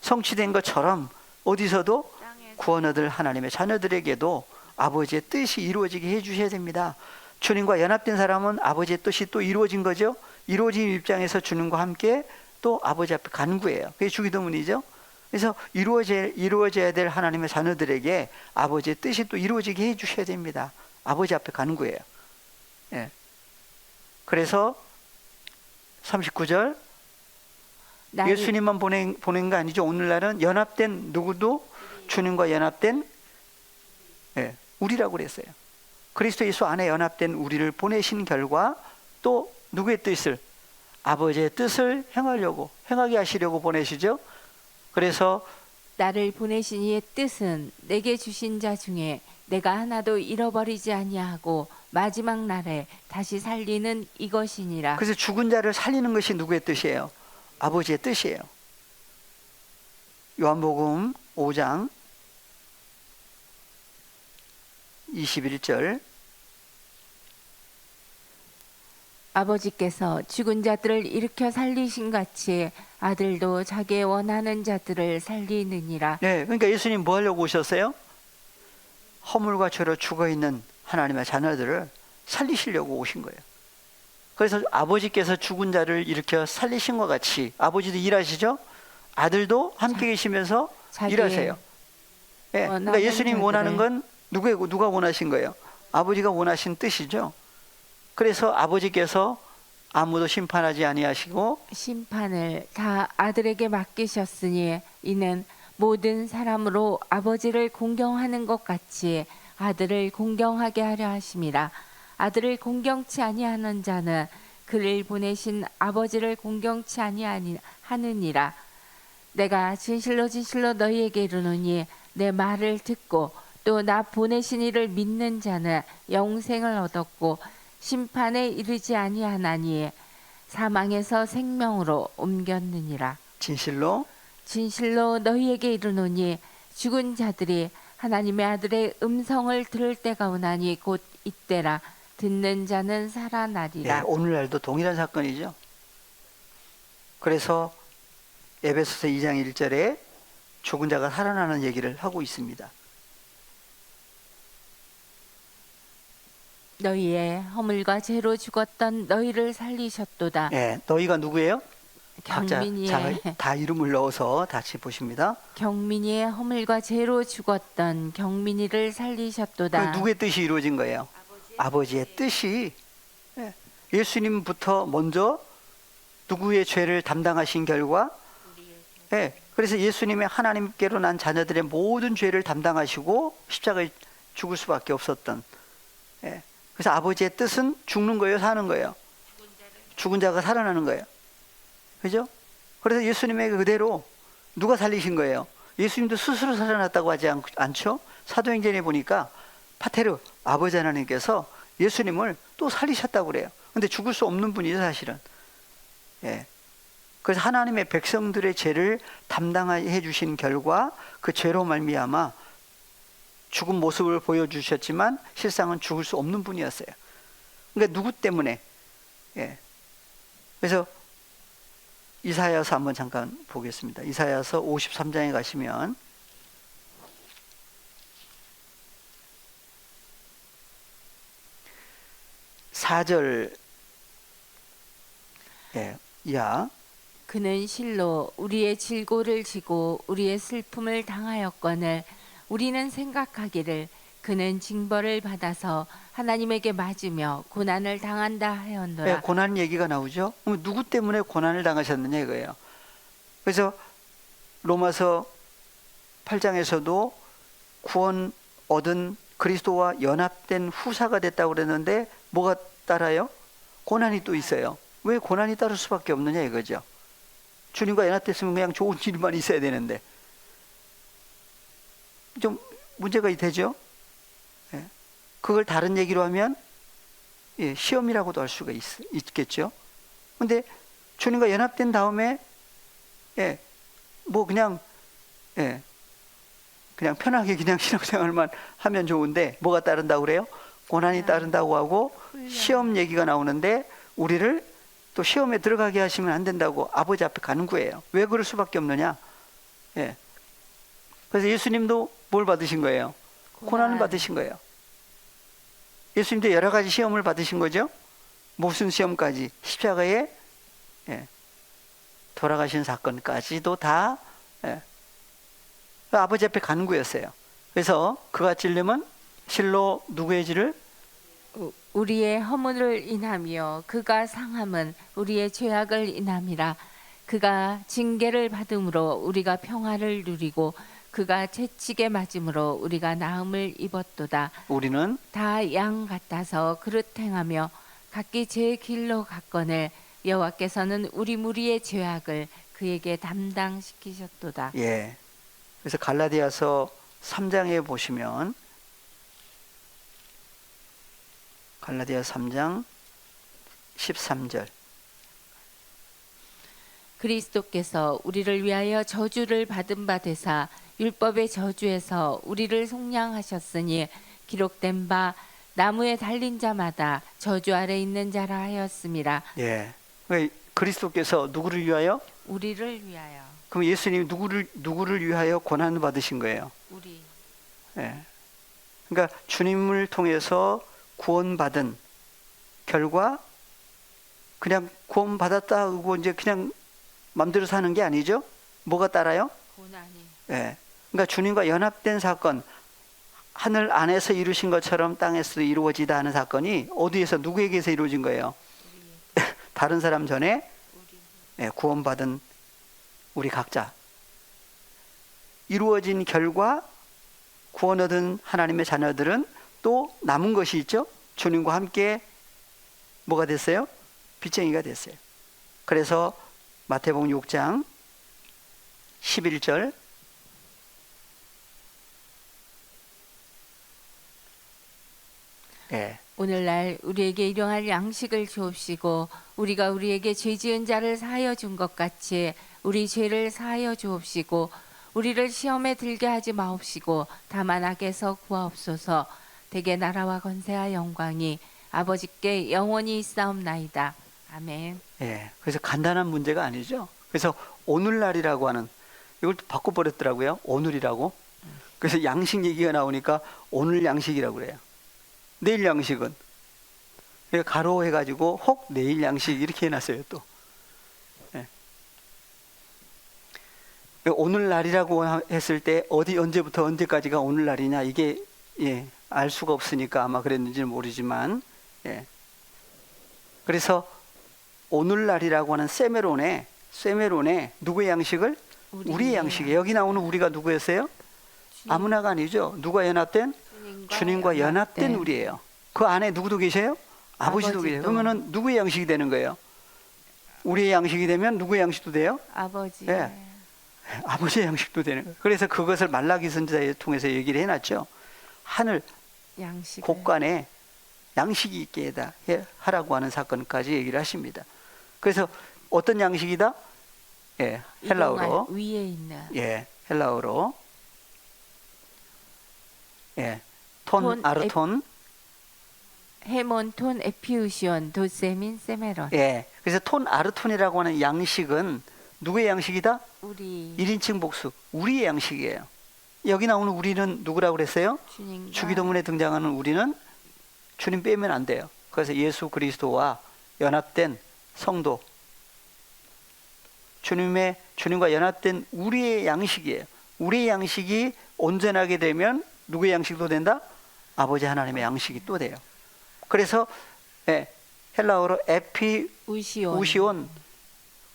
[SPEAKER 1] 성취된 것처럼 어디서도 구원 얻을 하나님의 자녀들에게도 아버지의 뜻이 이루어지게 해주셔야 됩니다. 주님과 연합된 사람은 아버지의 뜻이 또 이루어진 거죠. 이루어진 입장에서 주님과 함께 또 아버지 앞에 간구해요. 그게 주기도문이죠. 그래서 이루어져야 될 하나님의 자녀들에게 아버지의 뜻이 또 이루어지게 해주셔야 됩니다. 아버지 앞에 간구해요. 예. 그래서 39절 예수님만 보낸 거 아니죠. 오늘날은 연합된 누구도 주님과 연합된 우리라고 그랬어요. 그리스도 예수 안에 연합된 우리를 보내신 결과 또 누구의 뜻을? 아버지의 뜻을 행하게 하시려고 보내시죠. 그래서
[SPEAKER 2] 나를 보내신 이의 뜻은 내게 주신 자 중에 내가 하나도 잃어버리지 아니하고 마지막 날에 다시 살리는 이것이니라.
[SPEAKER 1] 그래서 죽은 자를 살리는 것이 누구의 뜻이에요? 아버지의 뜻이에요. 요한복음 5장 21절
[SPEAKER 2] 아버지께서 죽은 자들을 일으켜 살리신 같이 아들도 자기의 원하는 자들을 살리느니라.
[SPEAKER 1] 네, 그러니까 예수님 뭐 하려고 오셨어요? 허물과 죄로 죽어있는 하나님의 자녀들을 살리시려고 오신 거예요. 그래서 아버지께서 죽은 자를 일으켜 살리신 것 같이 아버지도 일하시죠? 아들도 함께 계시면서 일하세요. 네, 그러니까 예수님 원하는 건 누가 원하신 거예요? 아버지가 원하신 뜻이죠. 그래서 아버지께서 아무도 심판하지 아니하시고
[SPEAKER 2] 심판을 다 아들에게 맡기셨으니 이는 모든 사람으로 아버지를 공경하는 것 같이 아들을 공경하게 하려 하심이라. 아들을 공경치 아니하는 자는 그를 보내신 아버지를 공경치 아니하느니라. 내가 진실로 진실로 너희에게 이르노니 내 말을 듣고 또 나 보내신 이를 믿는 자는 영생을 얻었고 심판에 이르지 아니하나니 사망에서 생명으로 옮겼느니라.
[SPEAKER 1] 진실로
[SPEAKER 2] 진실로 너희에게 이르노니 죽은 자들이 하나님의 아들의 음성을 들을 때가 오나니 곧 이때라. 듣는 자는 살아나리라.
[SPEAKER 1] 오늘날도 동일한 사건이죠. 그래서 에베소서 2장 1절에 죽은 자가 살아나는 얘기를 하고 있습니다.
[SPEAKER 2] 너희의 허물과 죄로 죽었던 너희를 살리셨도다.
[SPEAKER 1] 너희가 누구예요?
[SPEAKER 2] 경민이의
[SPEAKER 1] 다 이름을 넣어서 같이 보십니다.
[SPEAKER 2] 경민이의 허물과 죄로 죽었던 경민이를 살리셨도다.
[SPEAKER 1] 그 누구의 뜻이 이루어진 거예요? 아버지의 뜻이. 예수님부터 먼저 누구의 죄를 담당하신 결과 그래서 예수님의 하나님께로 난 자녀들의 모든 죄를 담당하시고 십자가에 죽을 수밖에 없었던 그래서 아버지의 뜻은 죽는 거예요, 사는 거예요? 죽은 자가 살아나는 거예요. 그죠? 그래서 예수님의 그대로 누가 살리신 거예요? 예수님도 스스로 살아났다고 하지 않죠? 사도행전에 보니까 파테르 아버지 하나님께서 예수님을 또 살리셨다고 그래요. 근데 죽을 수 없는 분이죠, 사실은. 그래서 하나님의 백성들의 죄를 담당해 주신 결과 그 죄로 말미암아 죽은 모습을 보여주셨지만 실상은 죽을 수 없는 분이었어요. 그러니까 누구 때문에? 그래서 이사야서 한번 잠깐 보겠습니다. 이사야서 53장에 가시면 4절 이하
[SPEAKER 2] 그는 실로 우리의 질고를 지고 우리의 슬픔을 당하였거늘 우리는 생각하기를 그는 징벌을 받아서 하나님에게 맞으며 고난을 당한다 하였노라.
[SPEAKER 1] 고난 얘기가 나오죠. 그럼 누구 때문에 고난을 당하셨느냐 이거예요. 그래서 로마서 8장에서도 구원 얻은 그리스도와 연합된 후사가 됐다고 그랬는데 뭐가 따라요? 고난이 또 있어요. 왜 고난이 따를 수밖에 없느냐 이거죠. 주님과 연합됐으면 그냥 좋은 일만 있어야 되는데 좀 문제가 되죠. 그걸 다른 얘기로 하면 시험이라고도 할 수가 있겠죠. 근데 주님과 연합된 다음에 뭐 그냥 편하게 그냥 신앙생활만 하면 좋은데 뭐가 따른다고 그래요? 고난이 따른다고 하고 시험 얘기가 나오는데 우리를 또 시험에 들어가게 하시면 안 된다고 아버지 앞에 간구해요. 왜 그럴 수밖에 없느냐? 예. 그래서 예수님도 뭘 받으신 거예요? 고난을 받으신 거예요. 예수님도 여러 가지 시험을 받으신 거죠. 무슨 시험까지? 십자가에 예, 돌아가신 사건까지도 다 예, 아버지 앞에 간구였어요. 그래서 그가 찔림은 실로 누구의 죄를?
[SPEAKER 2] 우리의 허물을 인하며 그가 상함은 우리의 죄악을 인함이라. 그가 징계를 받음으로 우리가 평화를 누리고 그가 채찍에 맞음으로 우리가 나음을 입었도다.
[SPEAKER 1] 우리는
[SPEAKER 2] 다 양 같아서 그릇 행하며 각기 제 길로 갔거늘 여호와께서는 우리 무리의 죄악을 그에게 담당시키셨도다.
[SPEAKER 1] 예. 그래서 갈라디아서 3장에 보시면 갈라디아 3장 13절
[SPEAKER 2] 그리스도께서 우리를 위하여 저주를 받은 바 되사 율법의 저주에서 우리를 속량하셨으니 기록된 바 나무에 달린 자마다 저주 아래 있는 자라 하였음이라.
[SPEAKER 1] 예. 그리스도께서 누구를 위하여?
[SPEAKER 2] 우리를 위하여.
[SPEAKER 1] 그럼 예수님이 누구를 위하여 고난을 받으신 거예요?
[SPEAKER 2] 우리.
[SPEAKER 1] 예. 그러니까 주님을 통해서 구원받은 결과 그냥 구원받았다 하고 이제 그냥 마음대로 사는 게 아니죠. 뭐가 따라요?
[SPEAKER 2] 고난이.
[SPEAKER 1] 예. 그러니까 주님과 연합된 사건, 하늘 안에서 이루신 것처럼 땅에서도 이루어지다 하는 사건이 어디에서 누구에게서 이루어진 거예요? 다른 사람 전에 예, 구원받은 우리 각자. 이루어진 결과 구원 얻은 하나님의 자녀들은 또 남은 것이 있죠. 주님과 함께 뭐가 됐어요? 빚쟁이가 됐어요. 그래서 마태복음 6장 11절 예.
[SPEAKER 2] 오늘날 우리에게 일용할 양식을 주옵시고 우리가 우리에게 죄 지은 자를 사하여 준 것 같이 우리 죄를 사하여 주옵시고 우리를 시험에 들게 하지 마옵시고 다만 악에서 구하옵소서. 대개 나라와 권세와 영광이 아버지께 영원히 있사옵나이다. 아멘.
[SPEAKER 1] 예. 그래서 간단한 문제가 아니죠. 그래서 오늘날이라고 하는 이걸 또 바꿔버렸더라고요. 오늘이라고. 그래서 양식 얘기가 나오니까 오늘 양식이라고 그래요. 내일 양식은 가로 해가지고 혹 내일 양식 이렇게 해놨어요. 또 예. 오늘날이라고 했을 때 어디 언제부터 언제까지가 오늘날이냐 이게 예, 알 수가 없으니까 아마 그랬는지는 모르지만 예. 그래서 오늘날이라고 하는 세메론에 누구의 양식을? 우리의 양식이에요. 여기 나오는 우리가 누구였어요? 아무나가 아니죠. 누가 연합된? 주님과 연합된 우리예요. 그 안에 누구도 계세요? 아버지도 계세요. 그러면은 누구의 양식이 되는 거예요? 우리의 양식이 되면 누구의 양식도 돼요?
[SPEAKER 2] 아버지.
[SPEAKER 1] 예. 아버지의 양식도 되는 거예요. 그래서 그것을 말라기 선지자를 통해서 얘기를 해놨죠. 하늘
[SPEAKER 2] 양식
[SPEAKER 1] 곳간에 양식이 있게 하라고 하는 사건까지 얘기를 하십니다. 그래서 어떤 양식이다? 예, 헬라어로
[SPEAKER 2] 위에 있는
[SPEAKER 1] 예, 헬라어로 예, 톤 아르톤
[SPEAKER 2] 헤몬톤 에피우시온 도세민 세메론.
[SPEAKER 1] 예, 그래서 톤 아르톤이라고 하는 양식은 누구의 양식이다?
[SPEAKER 2] 우리
[SPEAKER 1] 1인칭 복수 우리의 양식이에요. 여기 나오는 우리는 누구라고 그랬어요? 주기도문에 등장하는 우리는 주님 빼면 안 돼요. 그래서 예수 그리스도와 연합된 성도, 주님과 연합된 우리의 양식이에요. 우리의 양식이 온전하게 되면 누구의 양식도 된다? 아버지 하나님의 양식이 또 돼요. 그래서 예, 헬라어로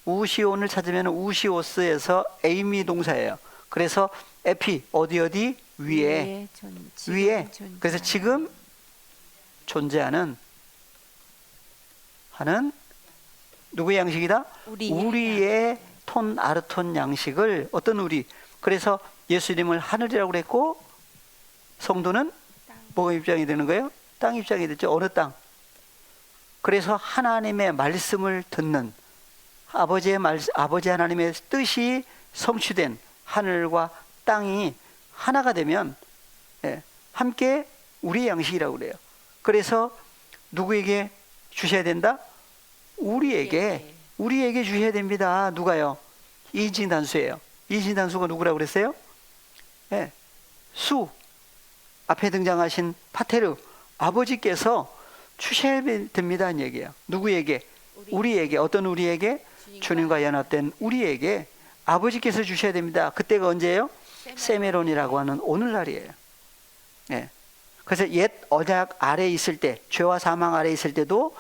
[SPEAKER 1] 우시온을 찾으면 우시오스에서 에이미 동사예요. 그래서 에피 어디 위에. 그래서 지금 존재하는 하는 누구의 양식이다? 우리의 톤 아르톤 양식을 어떤 우리. 그래서 예수님을 하늘이라고 그랬고 성도는 뭐가 입장이 되는 거예요? 땅 입장이 됐죠. 어느 땅? 그래서 하나님의 말씀을 듣는 아버지 하나님의 뜻이 성취된 하늘과 땅이 하나가 되면 예, 함께 우리의 양식이라고 그래요. 그래서 누구에게 주셔야 된다? 우리에게 주셔야 됩니다. 누가요? 이인칭 단수예요. 이신단수가 누구라고 그랬어요? 예, 수 앞에 등장하신 파테르 아버지께서 주셔야 됩니다는 얘기예요. 누구에게? 우리에게. 어떤 우리에게? 주님과 연합된 우리에게 아버지께서 주셔야 됩니다. 그때가 언제예요? 세메론이라고 하는 오늘날이에요. 예. 그래서 옛 언약 아래 있을 때, 죄와 사망 아래 있을 때도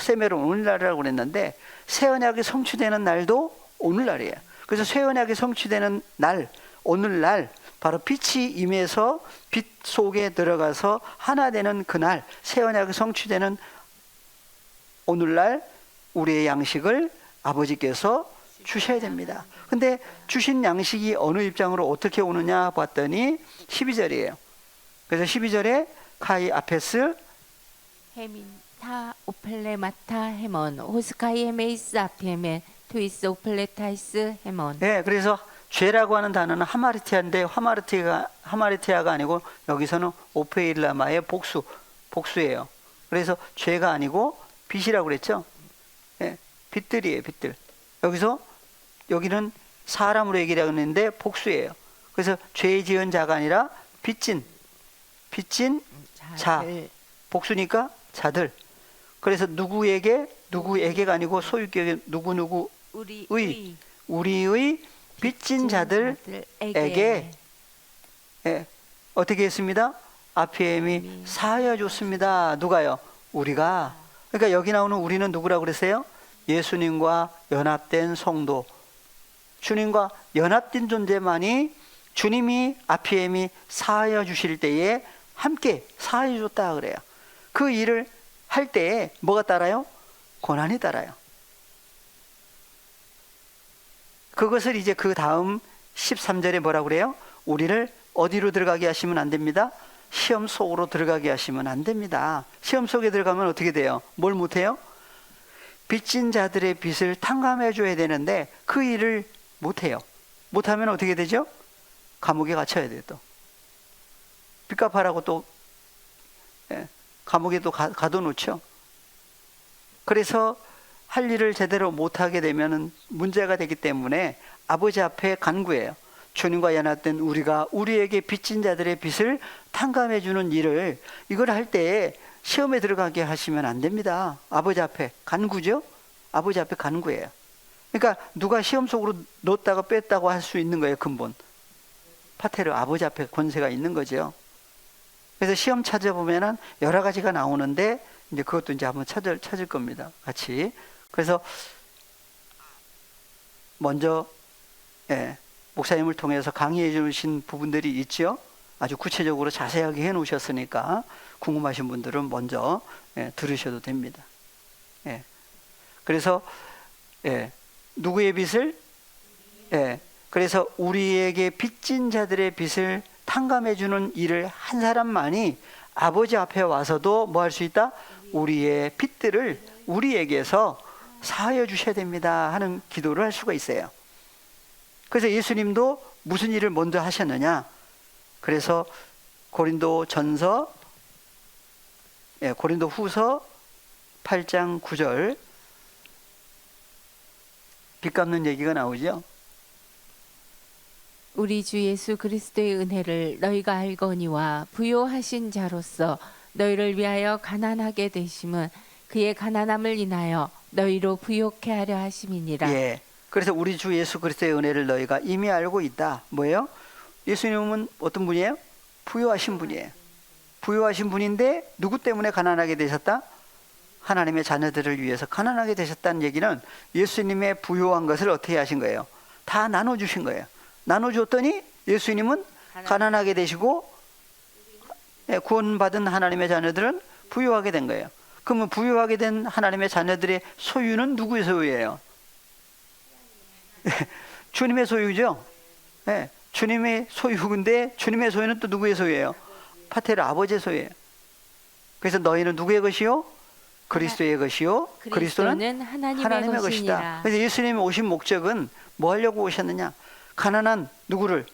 [SPEAKER 1] 세메론 오늘날이라고 그랬는데, 새 언약이 성취되는 날도 오늘날이에요. 그래서 새 언약이 성취되는 날, 오늘날, 바로 빛이 임해서 빛 속에 들어가서 하나 되는 그날, 새 언약이 성취되는 오늘날 우리의 양식을 아버지께서 주셔야 됩니다. 근데 주신 양식이 어느 입장으로 어떻게 오느냐 봤더니 12절이에요. 그래서 12절에 카이 아페스
[SPEAKER 2] 헤민 타 오플레마타 헤몬 호스카이 헤메이스 아피에멘 트위스 오플레타이스 헤몬.
[SPEAKER 1] 네, 그래서 죄라고 하는 단어는 하마르티아인데 하마르티아가 아니고 여기서는 오페일라마의 복수예요. 그래서 죄가 아니고 빛이라고 그랬죠. 네, 빛들이에요, 빛들. 여기는 사람으로 얘기를 하는데 복수예요. 그래서 죄 지은 자가 아니라 빚진 자, 복수니까 자들. 그래서 누구에게가 아니고 소유격의 우리의 빚진 자들에게 어떻게 했습니다? 아피엠이 사하여 줬습니다. 누가요? 우리가. 그러니까 여기 나오는 우리는 누구라고 그랬어요? 예수님과 연합된 성도, 주님과 연합된 존재만이 주님이 아피엠이 사하여 주실 때에 함께 사하여 줬다 그래요. 그 일을 할 때에 뭐가 따라요? 고난이 따라요. 그것을 이제 그 다음 13절에 뭐라고 그래요? 우리를 어디로 들어가게 하시면 안 됩니다. 시험 속으로 들어가게 하시면 안 됩니다. 시험 속에 들어가면 어떻게 돼요? 뭘 못해요? 빚진 자들의 빚을 탕감해 줘야 되는데 그 일을 못해요. 못하면 어떻게 되죠? 감옥에 갇혀야 돼요. 또 빚 갚아라고 또 감옥에 또 가둬놓죠. 그래서 할 일을 제대로 못하게 되면 문제가 되기 때문에 아버지 앞에 간구해요. 주님과 연합된 우리가 우리에게 빚진 자들의 빚을 탕감해 주는 일을 이걸 할 때 시험에 들어가게 하시면 안 됩니다. 아버지 앞에 간구죠. 아버지 앞에 간구해요. 그러니까 누가 시험 속으로 넣었다가 뺐다고 할 수 있는 거예요. 근본 파테르 아버지 앞에 권세가 있는 거죠. 그래서 시험 찾아보면은 여러 가지가 나오는데 이제 그것도 이제 한번 찾을 겁니다. 같이. 그래서 먼저 목사님을 통해서 강의해 주신 부분들이 있죠. 아주 구체적으로 자세하게 해 놓으셨으니까 궁금하신 분들은 먼저 들으셔도 됩니다. 그래서 누구의 빚을? 그래서 우리에게 빚진 자들의 빚을 탕감해 주는 일을 한 사람만이 아버지 앞에 와서도 뭐 할 수 있다? 우리의 빚들을 우리에게서 사하여 주셔야 됩니다 하는 기도를 할 수가 있어요. 그래서 예수님도 무슨 일을 먼저 하셨느냐? 그래서 고린도 후서 8장 9절 빚 갚는 얘기가 나오죠.
[SPEAKER 2] 우리 주 예수 그리스도의 은혜를 너희가 알거니와 부요하신 자로서 너희를 위하여 가난하게 되심은 그의 가난함을 인하여 너희로 부요케 하려 하심이니라.
[SPEAKER 1] 예. 그래서 우리 주 예수 그리스도의 은혜를 너희가 이미 알고 있다. 뭐예요? 예수님은 어떤 분이에요? 부요하신 분이에요. 부요하신 분인데 누구 때문에 가난하게 되셨다? 하나님의 자녀들을 위해서 가난하게 되셨다는 얘기는 예수님의 부요한 것을 어떻게 하신 거예요? 다 나눠주신 거예요. 나눠줬더니 예수님은 가난하게 되시고 구원받은 하나님의 자녀들은 부유하게 된 거예요. 그러면 부유하게 된 하나님의 자녀들의 소유는 누구의 소유예요? 주님의 소유죠. 주님의 소유인데 주님의 소유는 또 누구의 소유예요? 파테르 아버지의 소유예요. 그래서 너희는 누구의 것이요? 그리스도의 것이요. 그리스도는 하나님의 것이다. 그래서 예수님이 오신 목적은 뭐 하려고 오셨느냐? 가난한 누구를?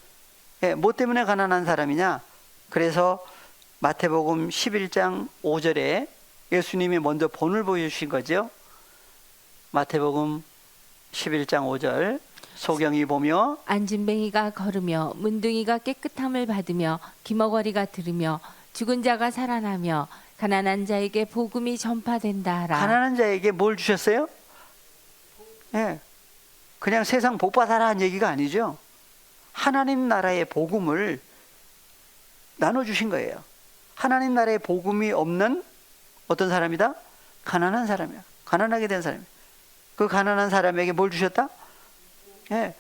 [SPEAKER 1] 뭐 때문에 가난한 사람이냐? 그래서 마태복음 11장 5절에 예수님이 먼저 본을 보여주신 거죠. 마태복음 11장 5절 소경이 보며
[SPEAKER 2] 안진뱅이가 걸으며 문둥이가 깨끗함을 받으며 기머거리가 들으며 죽은 자가 살아나며 가난한 자에게 복음이 전파된다 하라.
[SPEAKER 1] 가난한 자에게 뭘 주셨어요? 예. 그냥 세상 복 받아라 한 얘기가 아니죠. 하나님 나라의 복음을 나눠주신 거예요. 하나님 나라의 복음이 없는 어떤 사람이다? 가난한 사람이야. 가난하게 된 사람이야. 그 가난한 사람에게 뭘 주셨다? 예.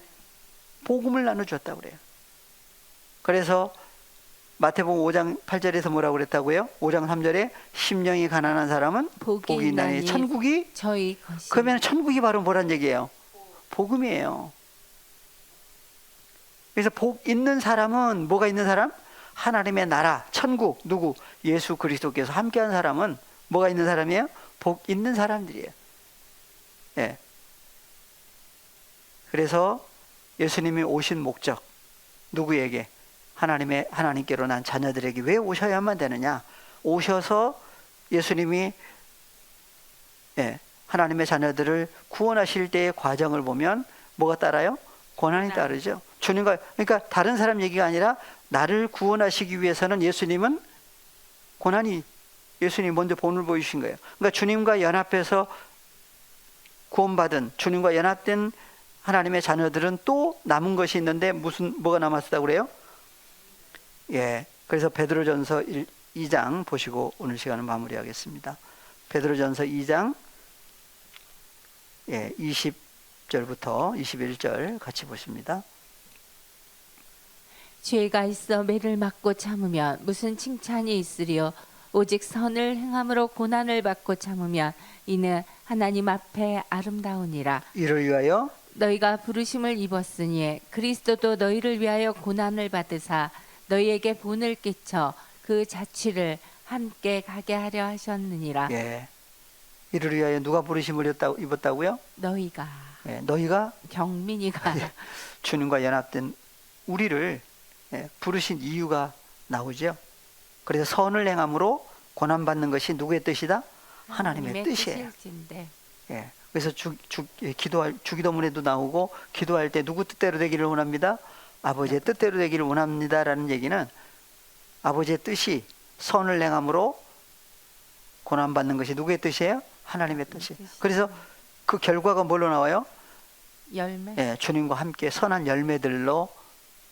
[SPEAKER 1] 복음을 나눠주었다고 그래요. 그래서 마태복음 5장 8절에서 뭐라고 그랬다고요? 5장 3절에 심령이 가난한 사람은 복이 있나니 천국이
[SPEAKER 2] 저희 것이.
[SPEAKER 1] 그러면 천국이 바로 뭐란 얘기예요? 복음이에요. 그래서 복 있는 사람은 뭐가 있는 사람? 하나님의 나라, 천국, 누구? 예수 그리스도께서 함께한 사람은 뭐가 있는 사람이에요? 복 있는 사람들이에요. 예. 그래서 예수님이 오신 목적, 누구에게? 하나님께로 난 자녀들에게 왜 오셔야만 되느냐? 오셔서 예수님이 하나님의 자녀들을 구원하실 때의 과정을 보면 뭐가 따라요? 고난이 따르죠. 주님과, 그러니까 다른 사람 얘기가 아니라 나를 구원하시기 위해서는 예수님은 예수님 먼저 본을 보여주신 거예요. 그러니까 주님과 연합해서 구원받은, 주님과 연합된 하나님의 자녀들은 또 남은 것이 있는데 뭐가 남았다고 그래요? 예. 그래서 베드로전서 2장 보시고 오늘 시간을 마무리하겠습니다. 베드로전서 2장 20절부터 21절 같이 보십니다.
[SPEAKER 2] 죄가 있어 매를 맞고 참으면 무슨 칭찬이 있으리요? 오직 선을 행함으로 고난을 받고 참으면 이는 하나님 앞에 아름다우니라.
[SPEAKER 1] 이를 위하여
[SPEAKER 2] 너희가 부르심을 입었으니 그리스도도 너희를 위하여 고난을 받으사 너희에게 본을 끼쳐 그 자취를 함께 가게 하려 하셨느니라.
[SPEAKER 1] 예. 이를 위하여 누가 부르심을 입었다고요?
[SPEAKER 2] 너희가.
[SPEAKER 1] 예. 너희가
[SPEAKER 2] 경민이가.
[SPEAKER 1] 주님과 연합된 우리를 부르신 이유가 나오죠. 그래서 선을 행함으로 고난받는 것이 누구의 뜻이다? 하나님의 뜻이에요. 예. 그래서 주기도문에도 나오고 기도할 때 누구 뜻대로 되기를 원합니다. 아버지의 뜻대로 되기를 원합니다라는 얘기는 아버지의 뜻이 선을 행함으로 고난받는 것이 누구의 뜻이에요? 하나님의 뜻이에요. 그래서 그 결과가 뭘로 나와요?
[SPEAKER 2] 열매.
[SPEAKER 1] 예, 주님과 함께 선한 열매들로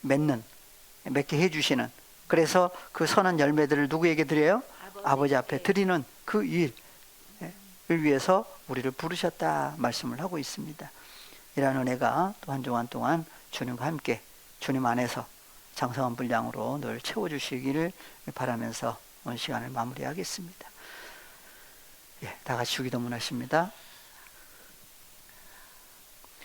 [SPEAKER 1] 맺게 해주시는. 그래서 그 선한 열매들을 누구에게 드려요? 아버지 앞에 드리는 그 일을 위해서 우리를 부르셨다 말씀을 하고 있습니다. 이러한 은혜가 또 한 주간 동안 주님과 함께 주님 안에서 장성한 분량으로 늘 채워주시기를 바라면서 오늘 시간을 마무리하겠습니다. 예, 다 같이 주기도문 하십니다.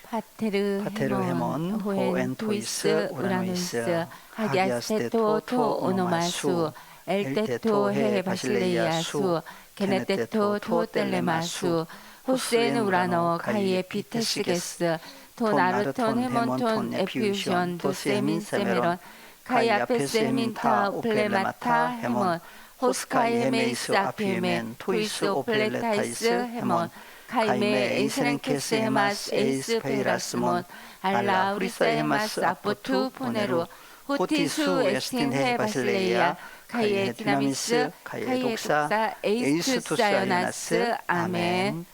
[SPEAKER 2] 파테르
[SPEAKER 1] 헤몬 호엔 토이스 우라노이스
[SPEAKER 2] 하기아스테토 토 오노마수 엘테토 헤 바실레이아수 게네테토 토 텔레마수 호스엔 우라노 가이에 피테시게스 톤 아르톤 헤몬톤 에피우션 도세민 세메론 카이아페스 헤민타 오플레마타 헤몬 호스카이 헤메이스 아피메 토이스 오플레타이스 헤몬 카이메 에이스렌케스 헤마스 에이스 페이라스몬 알라 우리사 헤마스 아포투 포네로 호티수 에스틴 헤 바실레이아 카이에 디나미스 카이에 독사 에이스투 사요나스 아멘.